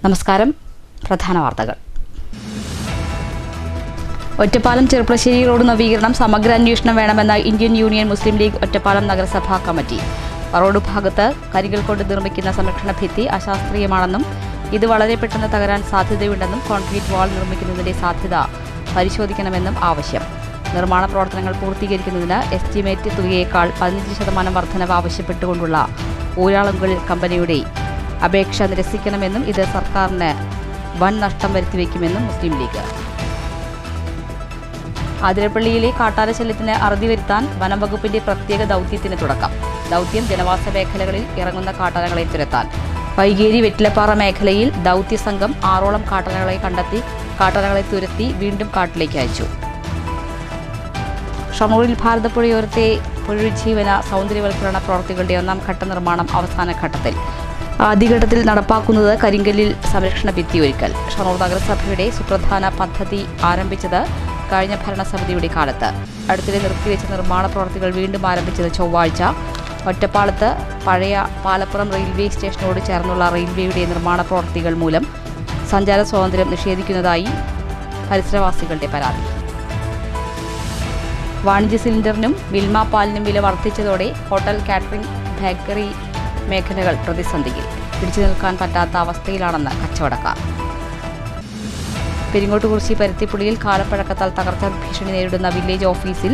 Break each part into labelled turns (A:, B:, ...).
A: നമസ്കാരം. പ്രധാന വാർത്തകൾ. ഒറ്റപ്പാലം ചെർപ്പളശ്ശേരി റോഡ് നവീകരണം സമഗ്ര അന്വേഷണം വേണമെന്ന ഇന്ത്യൻ യൂണിയൻ മുസ്ലിം ലീഗ് ഒറ്റപ്പാലം നഗരസഭാ കമ്മിറ്റി. റോഡ് ഭാഗത്ത് കരികൾ കൊണ്ട് നിർമ്മിക്കുന്ന സംരക്ഷണ ഭിത്തി അശാസ്ത്രീയമാണെന്നും ഇത് വളരെ പെട്ടെന്ന് തകരാൻ സാധ്യതയുണ്ടെന്നും കോൺക്രീറ്റ് വാൾ നിർമ്മിക്കുന്നതിന്റെ സാധ്യത പരിശോധിക്കണമെന്നും ആവശ്യം. നിർമ്മാണ പ്രവർത്തനങ്ങൾ പൂർത്തീകരിക്കുന്നതിന് എസ്റ്റിമേറ്റ് തുകയേക്കാൾ 15% വർധനവ് ആവശ്യപ്പെട്ടുകൊണ്ടുള്ള ഊരാളുങ്കൽ കമ്പനിയുടെ അപേക്ഷ നിരസിക്കണമെന്നും ഇത് സർക്കാരിന് വൻ നഷ്ടം വരുത്തിവെക്കുമെന്നും മുസ്ലിം ലീഗ്. അതിരപ്പള്ളിയിലെ കാട്ടാനശല്യത്തിന് അറുതി വരുത്താൻ വനം വകുപ്പിന്റെ പ്രത്യേക ദൗത്യത്തിന് തുടക്കം. ദൗത്യം ജനവാസ മേഖലകളിൽ ഇറങ്ങുന്ന കാട്ടാനകളെ തുരത്താൻ. വൈകേരി വെറ്റിലപ്പാറ മേഖലയിൽ ദൗത്യസംഘം 6ഓളം കാട്ടാനകളെ കണ്ടെത്തി കാട്ടാനകളെ തുരത്തി വീണ്ടും കാട്ടിലേക്ക് അയച്ചു. ഷൊർണൂരിൽ ഭാരതപ്പുഴയോരത്തെ പുനരുജ്ജീവന സൗന്ദര്യവൽക്കരണ പ്രവൃത്തികളുടെ 1ാം ഘട്ട നിർമ്മാണം അവസാന ഘട്ടത്തിൽ. ആദ്യഘട്ടത്തിൽ നടപ്പാക്കുന്നത് കരിങ്കല്ലിൽ സംരക്ഷണ ഭിത്തി ഒരുക്കൽ. ഷൊർണൂർ നഗരസഭയുടെ സുപ്രധാന പദ്ധതി ആരംഭിച്ചത് കഴിഞ്ഞ ഭരണസമിതിയുടെ കാലത്ത്. അടുത്തിടെ നിർത്തിവെച്ച നിർമ്മാണ പ്രവൃത്തികൾ വീണ്ടും ആരംഭിച്ചത് ചൊവ്വാഴ്ച. ഒറ്റപ്പാലത്ത് പഴയ പാലപ്പുറം റെയിൽവേ സ്റ്റേഷനോട് ചേർന്നുള്ള റെയിൽവേയുടെ നിർമ്മാണ പ്രവൃത്തികൾ മൂലം സഞ്ചാര സ്വാതന്ത്ര്യം നിഷേധിക്കുന്നതായി പരിസരവാസികളുടെ പരാതി. വാണിജ്യ സിലിണ്ടറിനും മിൽമ പാലിനും വില വർദ്ധിച്ചതോടെ ഹോട്ടൽ, കാറ്ററിംഗ്, ബേക്കറി മേഖലകൾ പ്രതിസന്ധിയിൽ. പിടിച്ചു നിൽക്കാൻ പറ്റാത്ത അവസ്ഥയിലാണെന്ന് കച്ചവടക്കാർ. പെരിങ്ങോട്ടുകുറിശി പരുത്തിപ്പുള്ളിയിൽ കാലപ്പഴക്കത്താൽ തകർച്ച ഭീഷണി നേരിടുന്ന വില്ലേജ് ഓഫീസിൽ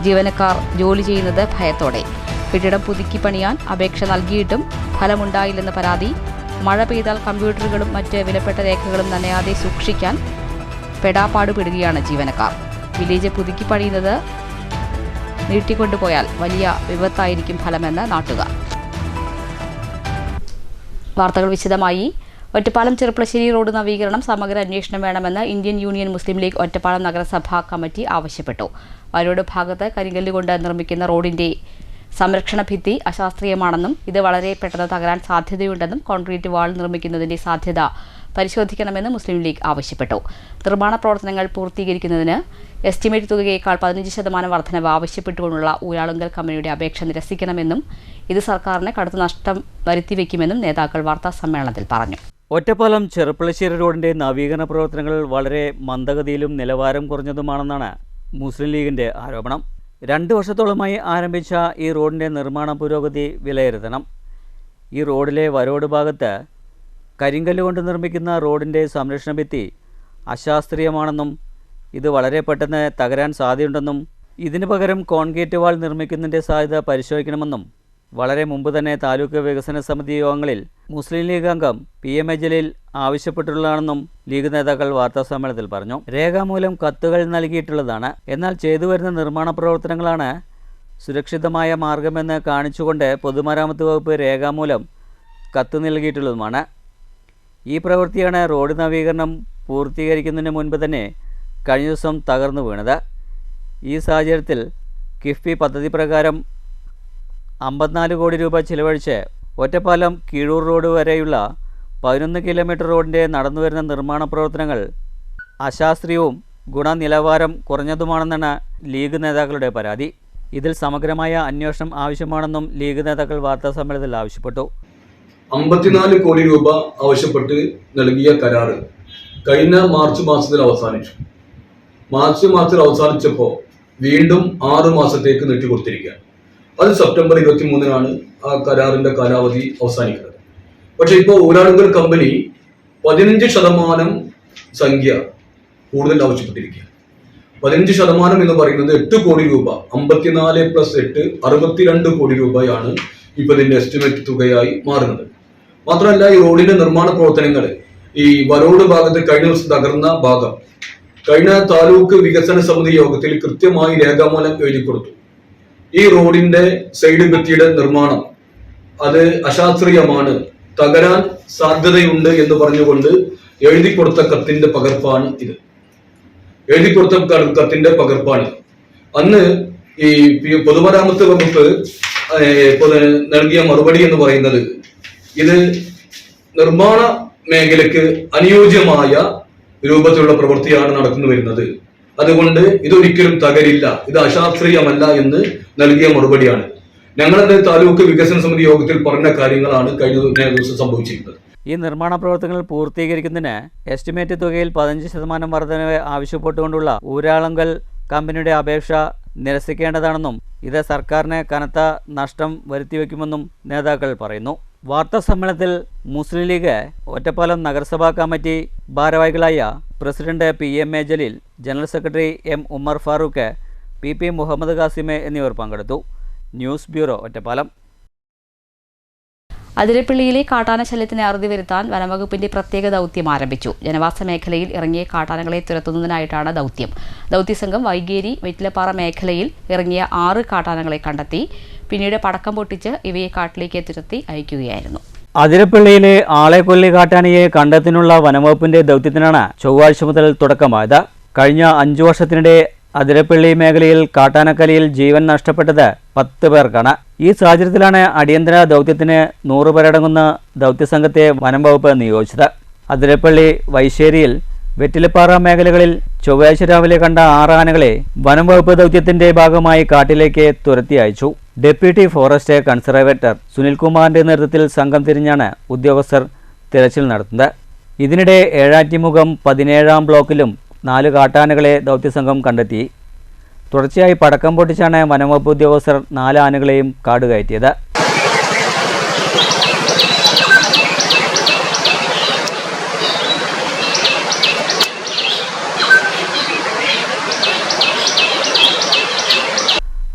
A: ജീവനക്കാർ ജോലി ചെയ്യുന്നത് ഭയത്തോടെ. കെട്ടിടം പുതുക്കി പണിയാൻ അപേക്ഷ നൽകിയിട്ടും ഫലമുണ്ടായില്ലെന്ന് പരാതി. മഴ പെയ്താൽ കമ്പ്യൂട്ടറുകളും മറ്റ് വിലപ്പെട്ട രേഖകളും നനയാതെ സൂക്ഷിക്കാൻ പെടാപ്പാടുപെടുകയാണ് ജീവനക്കാർ. വില്ലേജ് പുതുക്കി പണിയുന്നത് നീട്ടിക്കൊണ്ടുപോയാൽ വലിയ വിപത്തായിരിക്കും ഫലമെന്ന് നാട്ടുകാർ. വാർത്തകൾ വിശദമായി. ഒറ്റപ്പാലം ചെർപ്പളശ്ശേരി റോഡ് നവീകരണം സമഗ്ര അന്വേഷണം വേണമെന്ന് ഇന്ത്യൻ യൂണിയൻ മുസ്ലിം ലീഗ് ഒറ്റപ്പാലം നഗരസഭാ കമ്മിറ്റി ആവശ്യപ്പെട്ടു. വയലോട് ഭാഗത്ത് കരിങ്കല്ല് കൊണ്ട് നിർമ്മിക്കുന്ന റോഡിന്റെ സംരക്ഷണ ഭിത്തി അശാസ്ത്രീയമാണെന്നും ഇത് വളരെ പെട്ടെന്ന് തകരാൻ സാധ്യതയുണ്ടെന്നും കോൺക്രീറ്റ് വാൾ നിർമ്മിക്കുന്നതിന്റെ സാധ്യത പരിശോധിക്കണമെന്ന് മുസ്ലിം ലീഗ് ആവശ്യപ്പെട്ടു. നിർമ്മാണ പ്രവർത്തനങ്ങൾ പൂർത്തീകരിക്കുന്നതിന് എസ്റ്റിമേറ്റ് തുകയേക്കാൾ 15% വർധനവ് ആവശ്യപ്പെട്ടുകൊണ്ടുള്ള ഊരാളുങ്കൽ കമ്പനിയുടെ അപേക്ഷ നിരസിക്കണമെന്നും ഇത് സർക്കാരിന് കടുത്ത നഷ്ടം വരുത്തിവെക്കുമെന്നും നേതാക്കൾ വാർത്താസമ്മേളനത്തിൽ പറഞ്ഞു.
B: ഒറ്റപ്പാലം ചെർപ്പളശ്ശേരി റോഡിന്റെ നവീകരണ പ്രവർത്തനങ്ങൾ വളരെ മന്ദഗതിയിലും നിലവാരം കുറഞ്ഞതുമാണെന്നാണ് മുസ്ലിം ലീഗിന്റെ ആരോപണം. 2 വർഷത്തോളമായി ആരംഭിച്ച ഈ റോഡിന്റെ നിർമ്മാണ പുരോഗതി വിലയിരുത്തണം. ഈ റോഡിലെ വരോട് ഭാഗത്ത് കരിങ്കല്ല് കൊണ്ട് നിർമ്മിക്കുന്ന റോഡിന്റെ സംരക്ഷണ ഭിത്തി അശാസ്ത്രീയമാണെന്നും ഇത് വളരെ പെട്ടെന്ന് തകരാൻ സാധ്യതയുണ്ടെന്നും ഇതിനു പകരം കോൺക്രീറ്റ് വാൾ നിർമ്മിക്കുന്നതിൻ്റെ സാധ്യത പരിശോധിക്കണമെന്നും വളരെ മുമ്പ് തന്നെ താലൂക്ക് വികസന സമിതി യോഗങ്ങളിൽ മുസ്ലിം ലീഗ് അംഗം PM ജലീൽ ആവശ്യപ്പെട്ടുള്ളതാണെന്നും ലീഗ് നേതാക്കൾ വാർത്താസമ്മേളനത്തിൽ പറഞ്ഞു. രേഖാമൂലം കത്തുകൾ നൽകിയിട്ടുള്ളതാണ്. എന്നാൽ ചെയ്തു വരുന്ന നിർമ്മാണ പ്രവർത്തനങ്ങളാണ് സുരക്ഷിതമായ മാർഗമെന്ന് കാണിച്ചുകൊണ്ട് പൊതുമരാമത്ത് വകുപ്പ് രേഖാമൂലം കത്ത് നൽകിയിട്ടുള്ളതുമാണ്. ഈ പ്രവൃത്തിയാണ് റോഡ് നവീകരണം പൂർത്തീകരിക്കുന്നതിന് മുൻപ് തന്നെ കഴിഞ്ഞ ദിവസം തകർന്നു വീണത്. ഈ സാഹചര്യത്തിൽ കിഫ്ബി പദ്ധതി പ്രകാരം 54 കോടി രൂപ ചിലവഴിച്ച് ഒറ്റപ്പാലം കീഴൂർ റോഡ് വരെയുള്ള 11 കിലോമീറ്റർ റോഡിൻ്റെ നടന്നുവരുന്ന നിർമ്മാണ പ്രവർത്തനങ്ങൾ അശാസ്ത്രീയവും ഗുണനിലവാരം കുറഞ്ഞതുമാണെന്നാണ് ലീഗ് നേതാക്കളുടെ പരാതി. ഇതിൽ സമഗ്രമായ അന്വേഷണം ആവശ്യമാണെന്നും ലീഗ് നേതാക്കൾ വാർത്താസമ്മേളനത്തിൽ ആവശ്യപ്പെട്ടു.
C: 54 കോടി രൂപ ആവശ്യപ്പെട്ട് നൽകിയ കരാറ് കഴിഞ്ഞ മാർച്ച് മാസത്തിൽ അവസാനിച്ചു. മാർച്ച് മാസത്തിൽ അവസാനിച്ചപ്പോൾ വീണ്ടും 6 മാസത്തേക്ക് നീട്ടിക്കൊടുത്തിരിക്കുക. അത് സെപ്റ്റംബർ 23-നാണ് ആ കരാറിന്റെ കാലാവധി അവസാനിക്കുന്നത്. പക്ഷെ ഇപ്പോൾ ഊരാളുങ്കൽ കമ്പനി 15% സംഖ്യ കൂടുതൽ ആവശ്യപ്പെട്ടിരിക്കുക. 15% എന്ന് പറയുന്നത് 8 കോടി രൂപ. 54 + 8 62 കോടി രൂപയാണ് ഇപ്പൊ ഇതിന്റെ എസ്റ്റിമേറ്റ് തുകയായി മാറുന്നത്. മാത്രമല്ല, ഈ റോഡിന്റെ നിർമ്മാണ പ്രവർത്തനങ്ങൾ ഈ വരോട് ഭാഗത്ത് കഴിഞ്ഞ ദിവസം തകർന്ന ഭാഗം കഴിഞ്ഞ താലൂക്ക് വികസന സമിതി യോഗത്തിൽ കൃത്യമായി രേഖാമൂലം എഴുതി കൊടുത്തു. ഈ റോഡിന്റെ സൈഡ് ഭിത്തിയുടെ നിർമ്മാണം അത് അശാസ്ത്രീയമാണ്, തകരാൻ സാധ്യതയുണ്ട് എന്ന് പറഞ്ഞുകൊണ്ട് എഴുതി കൊടുത്ത കത്തിന്റെ പകർപ്പാണ് ഇത്. എഴുതി കൊടുത്ത കത്തിന്റെ പകർപ്പാണ്. അന്ന് ഈ പൊതുമരാമത്ത് വകുപ്പ് നൽകിയ മറുപടി എന്ന് പറയുന്നത് ഇത് നിർമ്മാണ മേഖലയ്ക്ക് അനുയോജ്യമായ രൂപത്തിലുള്ള പ്രവൃത്തിയാണ് നടന്നു വരുന്നത്, അതുകൊണ്ട് ഇതൊരിക്കലും തകരില്ല, ഇത് അശാസ്ത്രീയമല്ല എന്ന് നൽകിയ മറുപടിയാണ്. ഞങ്ങളുടെ താലൂക്ക് വികസന സമിതി യോഗത്തിൽ പറഞ്ഞ കാര്യങ്ങളാണ് കഴിഞ്ഞ ദിവസം സംഭവിച്ചിരിക്കുന്നത്.
B: ഈ നിർമ്മാണ പ്രവർത്തനങ്ങൾ പൂർത്തീകരിക്കുന്നതിന് എസ്റ്റിമേറ്റ് തുകയിൽ 15% വർധനവ് ആവശ്യപ്പെട്ടുകൊണ്ടുള്ള ഊരാളുങ്കൽ കമ്പനിയുടെ അപേക്ഷ നിരസിക്കേണ്ടതാണെന്നും ഇത് സർക്കാരിന് കനത്ത നഷ്ടം വരുത്തിവെക്കുമെന്നും നേതാക്കൾ പറയുന്നു. വാർത്താ സമ്മേളനത്തിൽ മുസ്ലിം ലീഗ് ഒറ്റപ്പാലം നഗരസഭാ കമ്മിറ്റി ഭാരവാഹികളായ president PMA Jaleel, general secretary M Ummer Farooq, PP Muhammad ഖാസിമെ എന്നിവർ പങ്കെടുത്തു. News bureau, Ottapalam.
A: അതിരപ്പള്ളിയിലെ കാട്ടാന ശല്യത്തിന് അറുതി വരുത്താൻ വനംവകുപ്പിന്റെ പ്രത്യേക ദൗത്യം ആരംഭിച്ചു. ജനവാസ മേഖലയിൽ ഇറങ്ങിയ കാട്ടാനകളെ തുരത്തുന്നതിനായിട്ടാണ് ദൗത്യം. ദൗത്യസംഘം വൈകേരി വെറ്റിലപ്പാറ മേഖലയിൽ ഇറങ്ങിയ 6 കാട്ടാനകളെ കണ്ടെത്തി. പിന്നീട് പടക്കം പൊട്ടിച്ച് ഇവയെ കാട്ടിലേക്ക് തുരത്തി അയക്കുകയായിരുന്നു.
B: അതിരപ്പള്ളിയിലെ ആളെക്കൊല്ലി കാട്ടാനയെ കണ്ടെത്തുന്നതിനുള്ള വനംവകുപ്പിന്റെ ദൗത്യത്തിനാണ് ചൊവ്വാഴ്ച മുതൽ തുടക്കമായത്. കഴിഞ്ഞ 5 വർഷത്തിനിടെ അതിരപ്പള്ളി മേഖലയിൽ കാട്ടാനക്കലിയിൽ ജീവൻ നഷ്ടപ്പെട്ടത് 10 പേർക്കാണ്. ഈ സാഹചര്യത്തിലാണ് അടിയന്തര ദൗത്യത്തിന് 100 പേരടങ്ങുന്ന ദൗത്യസംഘത്തെ വനംവകുപ്പ് നിയോഗിച്ചത്. അതിരപ്പള്ളി, വൈശ്ശേരിയിൽ, വെറ്റിലപ്പാറ മേഖലകളിൽ ചൊവ്വാഴ്ച രാവിലെ കണ്ട 6 ആനകളെ വനംവകുപ്പ് ദൗത്യത്തിന്റെ ഭാഗമായി കാട്ടിലേക്ക് തുരത്തി അയച്ചു. ഡെപ്യൂട്ടി ഫോറസ്റ്റ് കൺസർവേറ്റർ സുനിൽകുമാറിന്റെ നേതൃത്വത്തിൽ സംഘം തിരിഞ്ഞാണ് ഉദ്യോഗസ്ഥർ തിരച്ചിൽ നടത്തുന്നത്. ഇതിനിടെ ഏഴാറ്റിമുഖം 17-ാം ബ്ലോക്കിലും 4 കാട്ടാനകളെ ദൗത്യസംഘം കണ്ടെത്തി. തുടർച്ചയായി പടക്കം പൊട്ടിച്ചാണ് വനംവകുപ്പ് ഉദ്യോഗസ്ഥർ 4 ആനകളെയും കാടുകയറ്റിയത്.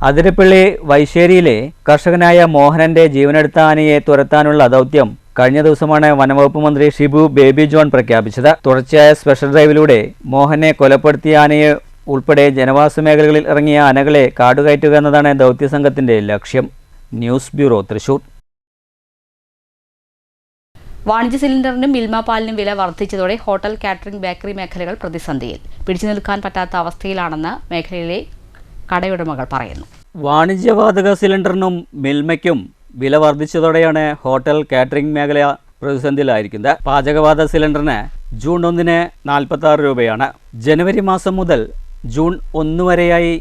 B: അതിരപ്പള്ളി വൈശ്ശേരിയിലെ കർഷകനായ മോഹനന്റെ ജീവനെടുത്ത ആനയെ തുരത്താനുള്ള ദൗത്യം കഴിഞ്ഞ ദിവസമാണ് വനംവകുപ്പ് മന്ത്രി ഷിബു ബേബി ജോൺ പ്രഖ്യാപിച്ചത്. തുടർച്ചയായ സ്പെഷ്യൽ ഡ്രൈവിലൂടെ മോഹനെ കൊലപ്പെടുത്തിയ ആനയെ ഉൾപ്പെടെ ജനവാസ മേഖലകളിൽ ഇറങ്ങിയ ആനകളെ കാടുകയറ്റുക എന്നതാണ് ദൗത്യസംഘത്തിന്റെ ലക്ഷ്യം. News bureau, Thrissur.
A: വാണിജ്യ സിലിണ്ടറിനും മിൽമ പാലിനും വില വർദ്ധിച്ചതോടെ ഹോട്ടൽ, കാറ്ററിംഗ്, ബേക്കറി മേഖലകൾ പ്രതിസന്ധിയിൽ. പിടിച്ചു നിൽക്കാൻ പറ്റാത്ത അവസ്ഥയിലാണെന്ന് മേഖലയിലെ കടയുടമകൾ പറയുന്നു.
B: വാണിജ്യവാതക സിലിണ്ടറിനും മിൽമയ്ക്കും വില വർദ്ധിച്ചതോടെയാണ് ഹോട്ടൽ, കാറ്ററിംഗ് മേഖല പ്രതിസന്ധിയിലായിരിക്കുന്നത്. പാചകവാത സിലിണ്ടറിന് ജൂൺ 1-ന് 46 രൂപയാണ്. ജനുവരി മാസം മുതൽ ജൂൺ 1 വരെയായി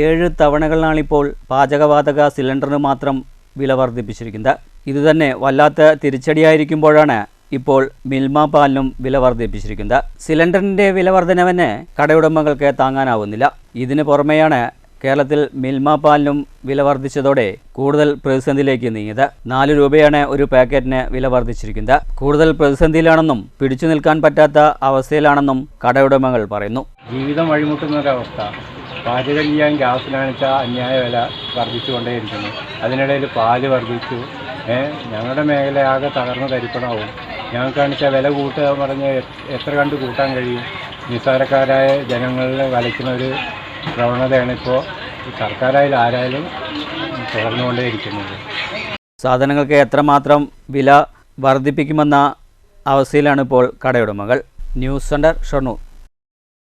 B: 7 തവണകളിലാണിപ്പോൾ പാചകവാതക സിലിണ്ടറിന് മാത്രം വില വർദ്ധിപ്പിച്ചിരിക്കുന്നത്. ഇതുതന്നെ വല്ലാത്ത തിരിച്ചടിയായിരിക്കുമ്പോഴാണ് ഇപ്പോൾ മിൽമ പാലിനും വില വർദ്ധിപ്പിച്ചിരിക്കുന്നത്. സിലിണ്ടറിൻ്റെ വില വർധനവിന് കടയുടമകൾക്ക് താങ്ങാനാവുന്നില്ല. ഇതിന് പുറമെയാണ് കേരളത്തിൽ മിൽമ പാലിനും വില വർദ്ധിച്ചതോടെ കൂടുതൽ പ്രതിസന്ധിയിലേക്ക് നീങ്ങിയത്. 4 രൂപയാണ് ഒരു പാക്കറ്റിന് വില വർദ്ധിച്ചിരിക്കുന്നത്. കൂടുതൽ പ്രതിസന്ധിയിലാണെന്നും പിടിച്ചു നിൽക്കാൻ പറ്റാത്ത അവസ്ഥയിലാണെന്നും കടയുടമകൾ പറയുന്നു.
D: ജീവിതം വഴിമുട്ടുന്നൊരവസ്ഥ. പാചകം ചെയ്യാൻ ഗ്യാസിനാണെച്ചാൽ അന്യായ വില വർദ്ധിച്ചുകൊണ്ടേയിരിക്കുന്നു. അതിനിടയിൽ പാല് വർദ്ധിച്ചു. ഞങ്ങളുടെ മേഖല ആകെ തകർന്ന് തരിപ്പണമാവും. ഞങ്ങൾക്കാണെച്ചാൽ വില കൂട്ടുക പറഞ്ഞ് എത്ര കണ്ട് കൂട്ടാൻ കഴിയും? നിസ്സാരക്കാരായ ജനങ്ങളെ വലയ്ക്കുന്ന ഒരു പ്രവണതയാണ് ഇപ്പോൾ സർക്കാരായാലും ആരായാലും തുടർന്നുകൊണ്ടേയിരിക്കുന്നത്.
B: സാധനങ്ങൾക്ക് എത്രമാത്രം വില വർദ്ധിപ്പിക്കുമെന്ന അവസ്ഥയിലാണ് ഇപ്പോൾ കടയുടമകൾ. News centre, Shoranur.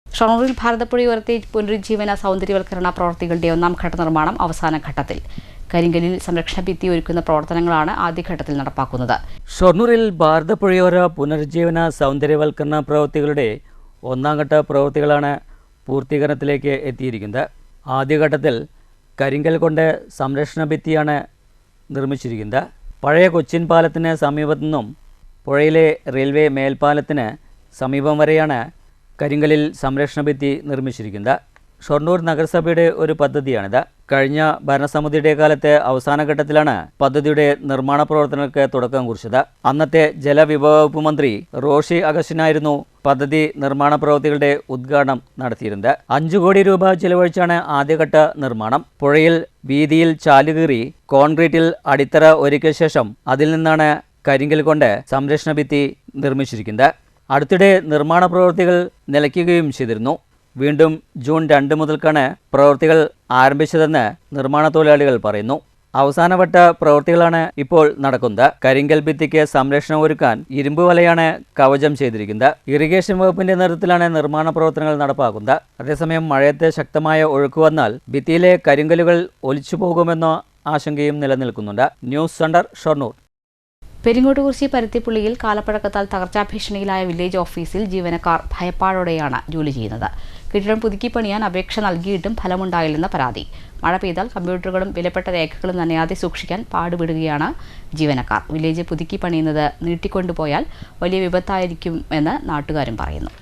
A: ഷൊർണൂരിൽ ഭാരതപ്പുഴയോരത്തെ പുനരുജ്ജീവന സൗന്ദര്യവൽക്കരണ പ്രവൃത്തികളുടെ 1ാം ഘട്ട നിർമ്മാണം അവസാന ഘട്ടത്തിൽ. കരിങ്കലിൽ സംരക്ഷണ ഭിത്തി ഒരുക്കുന്ന പ്രവർത്തനങ്ങളാണ് ആദ്യഘട്ടത്തിൽ നടപ്പാക്കുന്നത്.
B: ഷൊർണൂരിൽ ഭാരതപ്പുഴയോര പുനരുജ്ജീവന സൗന്ദര്യവൽക്കരണ പ്രവൃത്തികളുടെ 1ാം ഘട്ട പ്രവൃത്തികളാണ് പൂർത്തീകരണത്തിലേക്ക് എത്തിയിരിക്കുന്നത്. ആദ്യഘട്ടത്തിൽ കരിങ്കൽ കൊണ്ട് സംരക്ഷണ ഭിത്തിയാണ് നിർമ്മിച്ചിരിക്കുന്നത്. പഴയ കൊച്ചിൻ പാലത്തിന് സമീപത്തു നിന്നും പുഴയിലെ റെയിൽവേ മേൽപ്പാലത്തിന് സമീപം വരെയാണ് കരിങ്കലിൽ സംരക്ഷണ ഭിത്തി നിർമ്മിച്ചിരിക്കുന്നത്. ഷൊർണൂർ നഗരസഭയുടെ ഒരു പദ്ധതിയാണിത്. കഴിഞ്ഞ ഭരണസമിതിയുടെ കാലത്ത് അവസാന ഘട്ടത്തിലാണ് പദ്ധതിയുടെ നിർമ്മാണ പ്രവർത്തനങ്ങൾക്ക് തുടക്കം കുറിച്ചത്. അന്നത്തെ ജലവിഭവ വകുപ്പ് മന്ത്രി റോഷി അഗസ്റ്റിനായിരുന്നു പദ്ധതി നിർമ്മാണ പ്രവൃത്തികളുടെ ഉദ്ഘാടനം നടത്തിയിരുന്നത്. 5 കോടി രൂപ ചെലവഴിച്ചാണ് ആദ്യഘട്ട നിർമ്മാണം. പുഴയിൽ വീതിയിൽ ചാലുകീറി കോൺക്രീറ്റിൽ അടിത്തറ ഒരുക്കിയ ശേഷം അതിൽ നിന്നാണ് കരിങ്കൽ കൊണ്ട് സംരക്ഷണ ഭിത്തി നിർമ്മിച്ചിരിക്കുന്നത്. അടുത്തിടെ നിർമ്മാണ പ്രവൃത്തികൾ നിലയ്ക്കുകയും ചെയ്തിരുന്നു. വീണ്ടും ജൂൺ 2 മുതൽക്കാണ് പ്രവൃത്തികൾ ആരംഭിച്ചതെന്ന് നിർമ്മാണ തൊഴിലാളികൾ പറയുന്നു. അവസാനവട്ട പ്രവൃത്തികളാണ് ഇപ്പോൾ നടക്കുന്നത്. കരിങ്കൽ ഭിത്തിക്ക് സംരക്ഷണം ഒരുക്കാൻ ഇരുമ്പ് വലയാണ് കവചം ചെയ്തിരിക്കുന്നത്. ഇറിഗേഷൻ വകുപ്പിന്റെ നേതൃത്വത്തിലാണ് നിർമ്മാണ പ്രവർത്തനങ്ങൾ നടപ്പാക്കുന്നത്. അതേസമയം മഴയത്ത് ശക്തമായ ഒഴുക്ക് വന്നാൽ ഭിത്തിയിലെ കരിങ്കലുകൾ ഒലിച്ചു പോകുമെന്ന ആശങ്കയും നിലനിൽക്കുന്നുണ്ട്. News centre, Shoranur.
A: പെരിങ്ങോട്ടുകുറിശി പരുത്തിപ്പുള്ളിയിൽ കാലപ്പഴക്കത്താൽ തകർച്ചാ ഭീഷണിയിലായ വില്ലേജ് ഓഫീസിൽ ജീവനക്കാർ ഭയപ്പാടോടെയാണ് ജോലി ചെയ്യുന്നത്. കെട്ടിടം പുതുക്കി പണിയാൻ അപേക്ഷ നൽകിയിട്ടും ഫലമുണ്ടായില്ലെന്ന് പരാതി. മഴ പെയ്താൽ കമ്പ്യൂട്ടറുകളും വിലപ്പെട്ട രേഖകളും നനയാതെ സൂക്ഷിക്കാൻ പാടുപെടുകയാണ് ജീവനക്കാർ. വില്ലേജ് പുതുക്കി പണിയുന്നത് നീട്ടിക്കൊണ്ടുപോയാൽ വലിയ വിപത്തായിരിക്കുമെന്ന് നാട്ടുകാരും പറയുന്നു.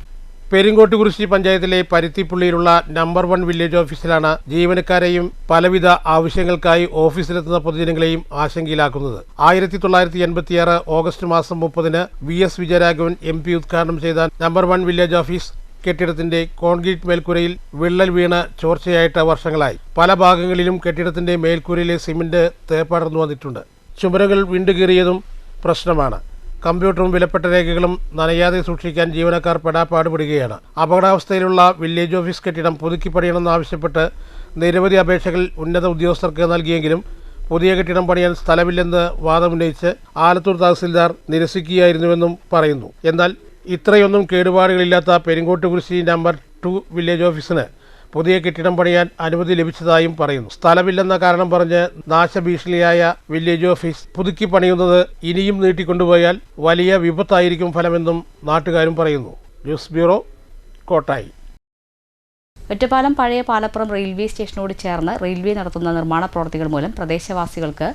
E: പെരിങ്ങോട്ടുകുറിശി പഞ്ചായത്തിലെ പരുത്തിപ്പുള്ളിയിലുള്ള നമ്പർ 1 വില്ലേജ് ഓഫീസിലാണ് ജീവനക്കാരെയും പലവിധ ആവശ്യങ്ങൾക്കായി ഓഫീസിലെത്തുന്ന പൊതുജനങ്ങളെയും ആശങ്കയിലാക്കുന്നത്. 1986 ഓഗസ്റ്റ് മാസം 30 VS വിജയരാഘവൻ MP ഉദ്ഘാടനം ചെയ്ത നമ്പർ 1 വില്ലേജ് ഓഫീസ് കെട്ടിടത്തിന്റെ കോൺക്രീറ്റ് മേൽക്കൂരയിൽ വിള്ളൽ വീണ് ചോർച്ചയായിട്ട് വർഷങ്ങളായി. പല ഭാഗങ്ങളിലും കെട്ടിടത്തിന്റെ മേൽക്കൂരയിലെ സിമന്റ് തേപ്പടർന്നു വന്നിട്ടുണ്ട്. ചുമരുകൾ വിണ്ടുകീറിയതും പ്രശ്നമാണ്. കമ്പ്യൂട്ടറും വിലപ്പെട്ട രേഖകളും നനയാതെ സൂക്ഷിക്കാൻ ജീവനക്കാർ പെടാപ്പാടുപെടുകയാണ്. അപകടാവസ്ഥയിലുള്ള വില്ലേജ് ഓഫീസ് കെട്ടിടം പുതുക്കി പണിയണമെന്നാവശ്യപ്പെട്ട് നിരവധി അപേക്ഷകൾ ഉന്നത ഉദ്യോഗസ്ഥർക്ക് നൽകിയെങ്കിലും പുതിയ കെട്ടിടം പണിയാൻ സ്ഥലമില്ലെന്ന് വാദമുന്നയിച്ച് ആലത്തൂർ തഹസിൽദാർ നിരസിക്കുകയായിരുന്നുവെന്നും പറയുന്നു. എന്നാൽ ഇത്രയൊന്നും കേടുപാടുകളില്ലാത്ത പെരിങ്ങോട്ടുകുറിശി നമ്പർ 2 വില്ലേജ് ഓഫീസിന് പുതിയ കെട്ടിടം പണിയാൻ അനുമതി ലഭിച്ചതായും പറയുന്നു. സ്ഥലമില്ലെന്ന കാരണം പറഞ്ഞ് നാശഭീഷണിയായ വില്ലേജ് ഓഫീസ് പുതുക്കി പണിയുന്നത് ഇനിയും നീട്ടിക്കൊണ്ടുപോയാൽ വലിയ വിപത്തായിരിക്കും ഫലമെന്നും നാട്ടുകാരും പറയുന്നു. News bureau, Kottayi.
A: ഒറ്റപ്പാലം പഴയ പാലപ്പുറം റെയിൽവേ സ്റ്റേഷനോട് ചേർന്ന് റെയിൽവേ നടത്തുന്ന നിർമ്മാണ പ്രവൃത്തികൾ മൂലം പ്രദേശവാസികൾക്ക്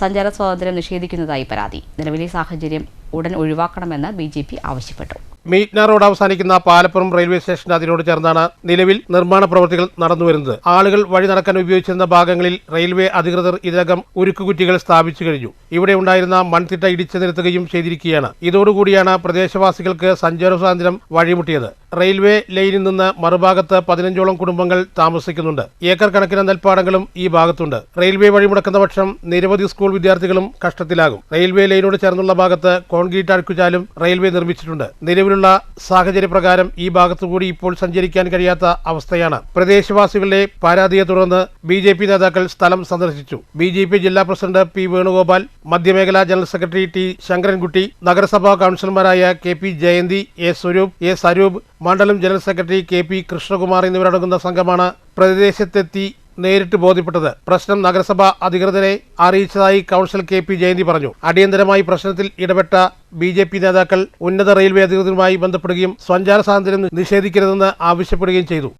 A: സഞ്ചാര സ്വാതന്ത്ര്യം നിഷേധിക്കുന്നതായി പരാതി. നിലവിലെ സാഹചര്യം ഉടൻ ഒഴിവാക്കണമെന്ന് BJP ആവശ്യപ്പെട്ടു.
E: മീറ്റ്ന റോഡ് അവസാനിക്കുന്ന പാലപ്പുറം റെയിൽവേ സ്റ്റേഷൻ അതിനോട് ചേർന്നാണ് നിലവിൽ നിർമ്മാണ പ്രവൃത്തികൾ നടന്നുവരുന്നത്. ആളുകൾ വഴി നടക്കാൻ ഉപയോഗിച്ചിരുന്ന ഭാഗങ്ങളിൽ റെയിൽവേ അധികൃതർ ഇതിനകം ഉരുക്കുകുറ്റികൾ സ്ഥാപിച്ചു കഴിഞ്ഞു. ഇവിടെ ഉണ്ടായിരുന്ന മൺതിട്ട ഇടിച്ചു നിരത്തുകയും ചെയ്തിരിക്കുകയാണ്. ഇതോടുകൂടിയാണ് പ്രദേശവാസികൾക്ക് സഞ്ചാര സ്വാതന്ത്ര്യം വഴിമുട്ടിയത്. റെയിൽവേ ലൈനിൽ നിന്ന് മറുഭാഗത്ത് 15ഓളം കുടുംബങ്ങൾ താമസിക്കുന്നുണ്ട്. ഏക്കർ കണക്കിന് നെൽപ്പാടങ്ങളും ഈ ഭാഗത്തുണ്ട്. റെയിൽവേ വഴിമുടക്കുന്ന പക്ഷം നിരവധി സ്കൂൾ വിദ്യാർത്ഥികളും കഷ്ടത്തിലാകും. റെയിൽവേ ലൈനോട് ചേർന്നുള്ള ഭാഗത്ത് കോൺക്രീറ്റ് അഴുക്കുചാലും റെയിൽവേ നിർമ്മിച്ചിട്ടുണ്ട്. നിലവിലുള്ള സാഹചര്യപ്രകാരം ഈ ഭാഗത്തുകൂടി ഇപ്പോൾ സഞ്ചരിക്കാൻ കഴിയാത്ത അവസ്ഥയാണ്. പ്രദേശവാസികളുടെ പരാതിയെ തുടർന്ന് BJP നേതാക്കൾ സ്ഥലം സന്ദർശിച്ചു. BJP ജില്ലാ പ്രസിഡന്റ് P വേണുഗോപാൽ, മധ്യമേഖലാ ജനറൽ സെക്രട്ടറി T ശങ്കരൻകുട്ടി, നഗരസഭാ കൌൺസിലർമാരായ KP Jayanti, A Swarup, A Saroop, മണ്ഡലം ജനറൽ സെക്രട്ടറി KP കൃഷ്ണകുമാർ എന്നിവരടങ്ങുന്ന സംഘമാണ് പ്രദേശത്തെത്തി നേരിട്ട് ബോധ്യപ്പെട്ടത്. പ്രശ്നം നഗരസഭ അധികൃതരെ അറിയിച്ചതായി കൌൺസിൽ KP ജയന്തി പറഞ്ഞു. അടിയന്തരമായി പ്രശ്നത്തിൽ ഇടപെട്ട BJP നേതാക്കൾ ഉന്നത റെയിൽവേ അധികൃതരുമായി ബന്ധപ്പെടുകയും സഞ്ചാര സ്വാതന്ത്ര്യം നിഷേധിക്കരുതെന്ന് ആവശ്യപ്പെടുകയും ചെയ്തു.